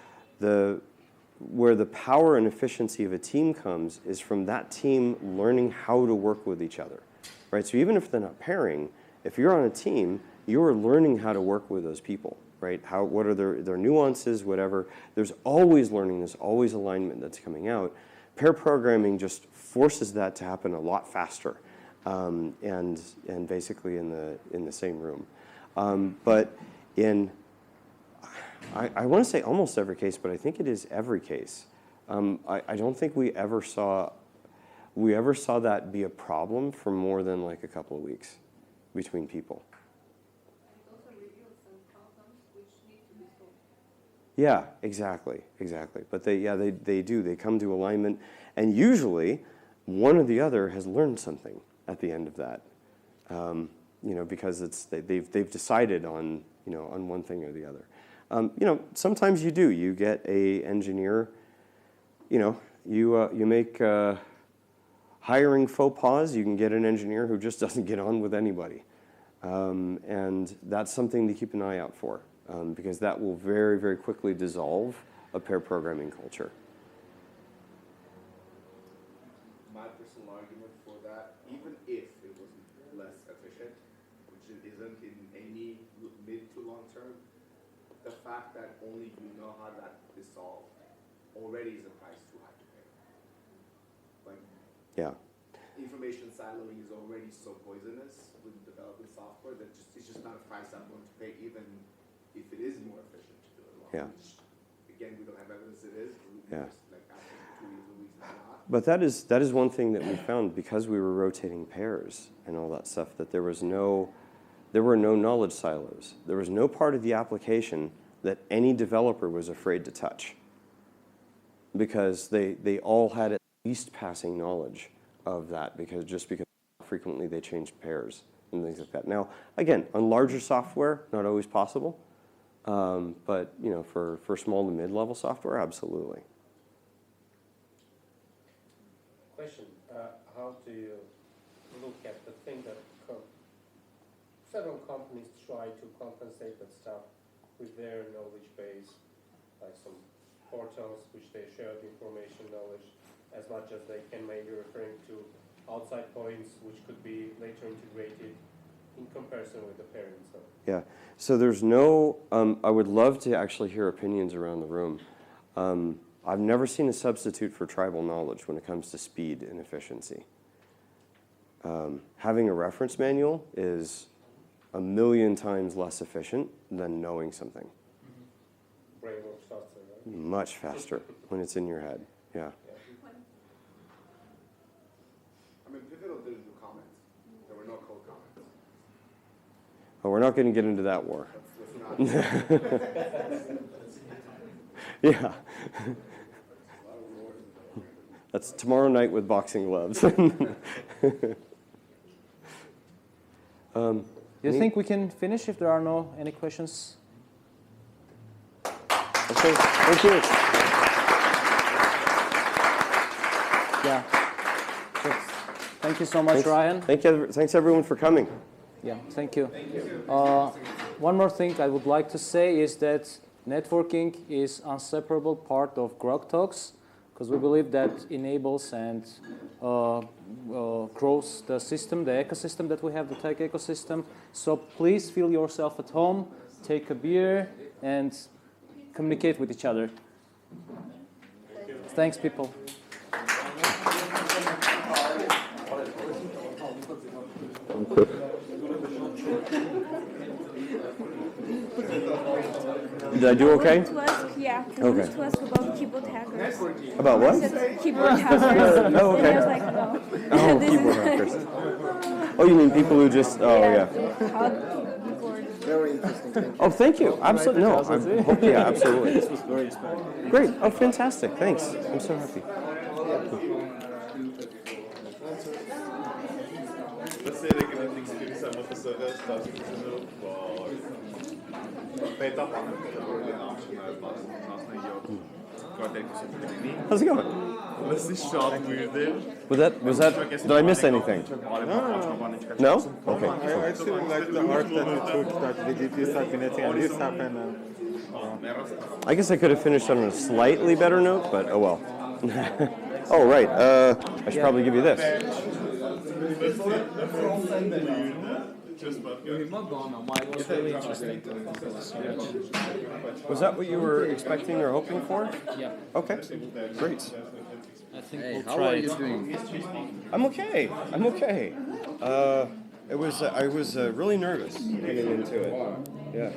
A: where the power and efficiency of a team comes is from that team learning how to work with each other, right? So even if they're not pairing, if you're on a team, you're learning how to work with those people, right? What are their nuances, whatever. There's always learning, there's always alignment that's coming out. Pair programming just forces that to happen a lot faster, and basically in the same room. But in, I want to say almost every case, but I think it is every case. I don't think we ever saw that be a problem for more than like a couple of weeks between people.
C: And it also reveals some problems which need to be solved.
A: Yeah, exactly. But they do. They come to alignment, and usually one or the other has learned something at the end of that. Because they've decided on one thing or the other. Sometimes you do. You get a engineer. You make hiring faux pas. You can get an engineer who just doesn't get on with anybody, and that's something to keep an eye out for, because that will very, very quickly dissolve a pair programming culture.
F: My personal argument for that, even if it was less efficient, which it isn't in any mid to long term, the fact that only you know how that is solved already is a price too high to pay. Like,
A: Yeah.
F: information siloing is already so poisonous with developing software that it's just not a price I'm going to pay, even if it is more efficient to do it along.
A: Yeah.
F: Which, again, we don't have evidence it is.
A: Yeah.
F: Just like after 2 years a week, it's not.
A: But that is one thing that we found, because we were rotating pairs and all that stuff, that there were no knowledge silos. There was no part of the application that any developer was afraid to touch, because they all had at least passing knowledge of that, because frequently they changed pairs and things like that. Now, again, on larger software, not always possible, but for small to mid-level software, absolutely.
E: Question, how do you look at the thing that several companies try to compensate that stuff with their knowledge base, like some portals which they share the information knowledge as much as they can, maybe referring to outside points which could be later integrated in comparison with the pairing.
A: Yeah, so there's no, I would love to actually hear opinions around the room. I've never seen a substitute for tribal knowledge when it comes to speed and efficiency. Having a reference manual is 1,000,000 times less efficient than knowing something.
E: Brain works faster, right?
A: Much faster when it's in your head, yeah.
F: I mean, Pivotal didn't do comments. There were no code comments.
A: Oh, we're not going to get into that war.
F: Let's not.
A: Yeah. That's tomorrow night with boxing gloves.
D: You think we can finish if there are no any questions?
A: Okay, thank you.
D: Yeah. Thank you so much, Ryan.
A: Thanks everyone for coming.
D: Yeah, thank you. One more thing I would like to say is that networking is an inseparable part of Groktalks, because we believe that enables and grows the system, the ecosystem that we have, the tech ecosystem. So please feel yourself at home, take a beer, and communicate with each other. Thanks, people.
A: Did I do okay?
M: Yeah,
A: okay.
M: to us about keyboard hackers.
A: About what?
M: Keyboard hackers.
A: Oh, okay.
M: And I was like, no.
A: Oh, keyboard hackers. Oh, you mean people who just, oh, yeah.
G: Very interesting. Thank you.
A: Oh, thank you. Absolutely. No, yeah, absolutely.
L: This was very inspiring.
A: Great. Oh, fantastic. Thanks. I'm so happy.
L: Stasera che non ti siamo passati a stare
A: How's it going?
L: Was
A: that, did I miss anything? No? Okay.
L: I still like the art that you took, that we did this at Vineti and this happened.
A: I guess I could have finished on a slightly better note, but oh well. Oh, right. I should probably give you this.
D: It's really interesting.
A: Was that what you were expecting or hoping for?
D: Yeah.
A: Okay, great.
D: I think we'll try it.
A: I'm okay. I'm okay. I was really nervous getting into it. Yeah.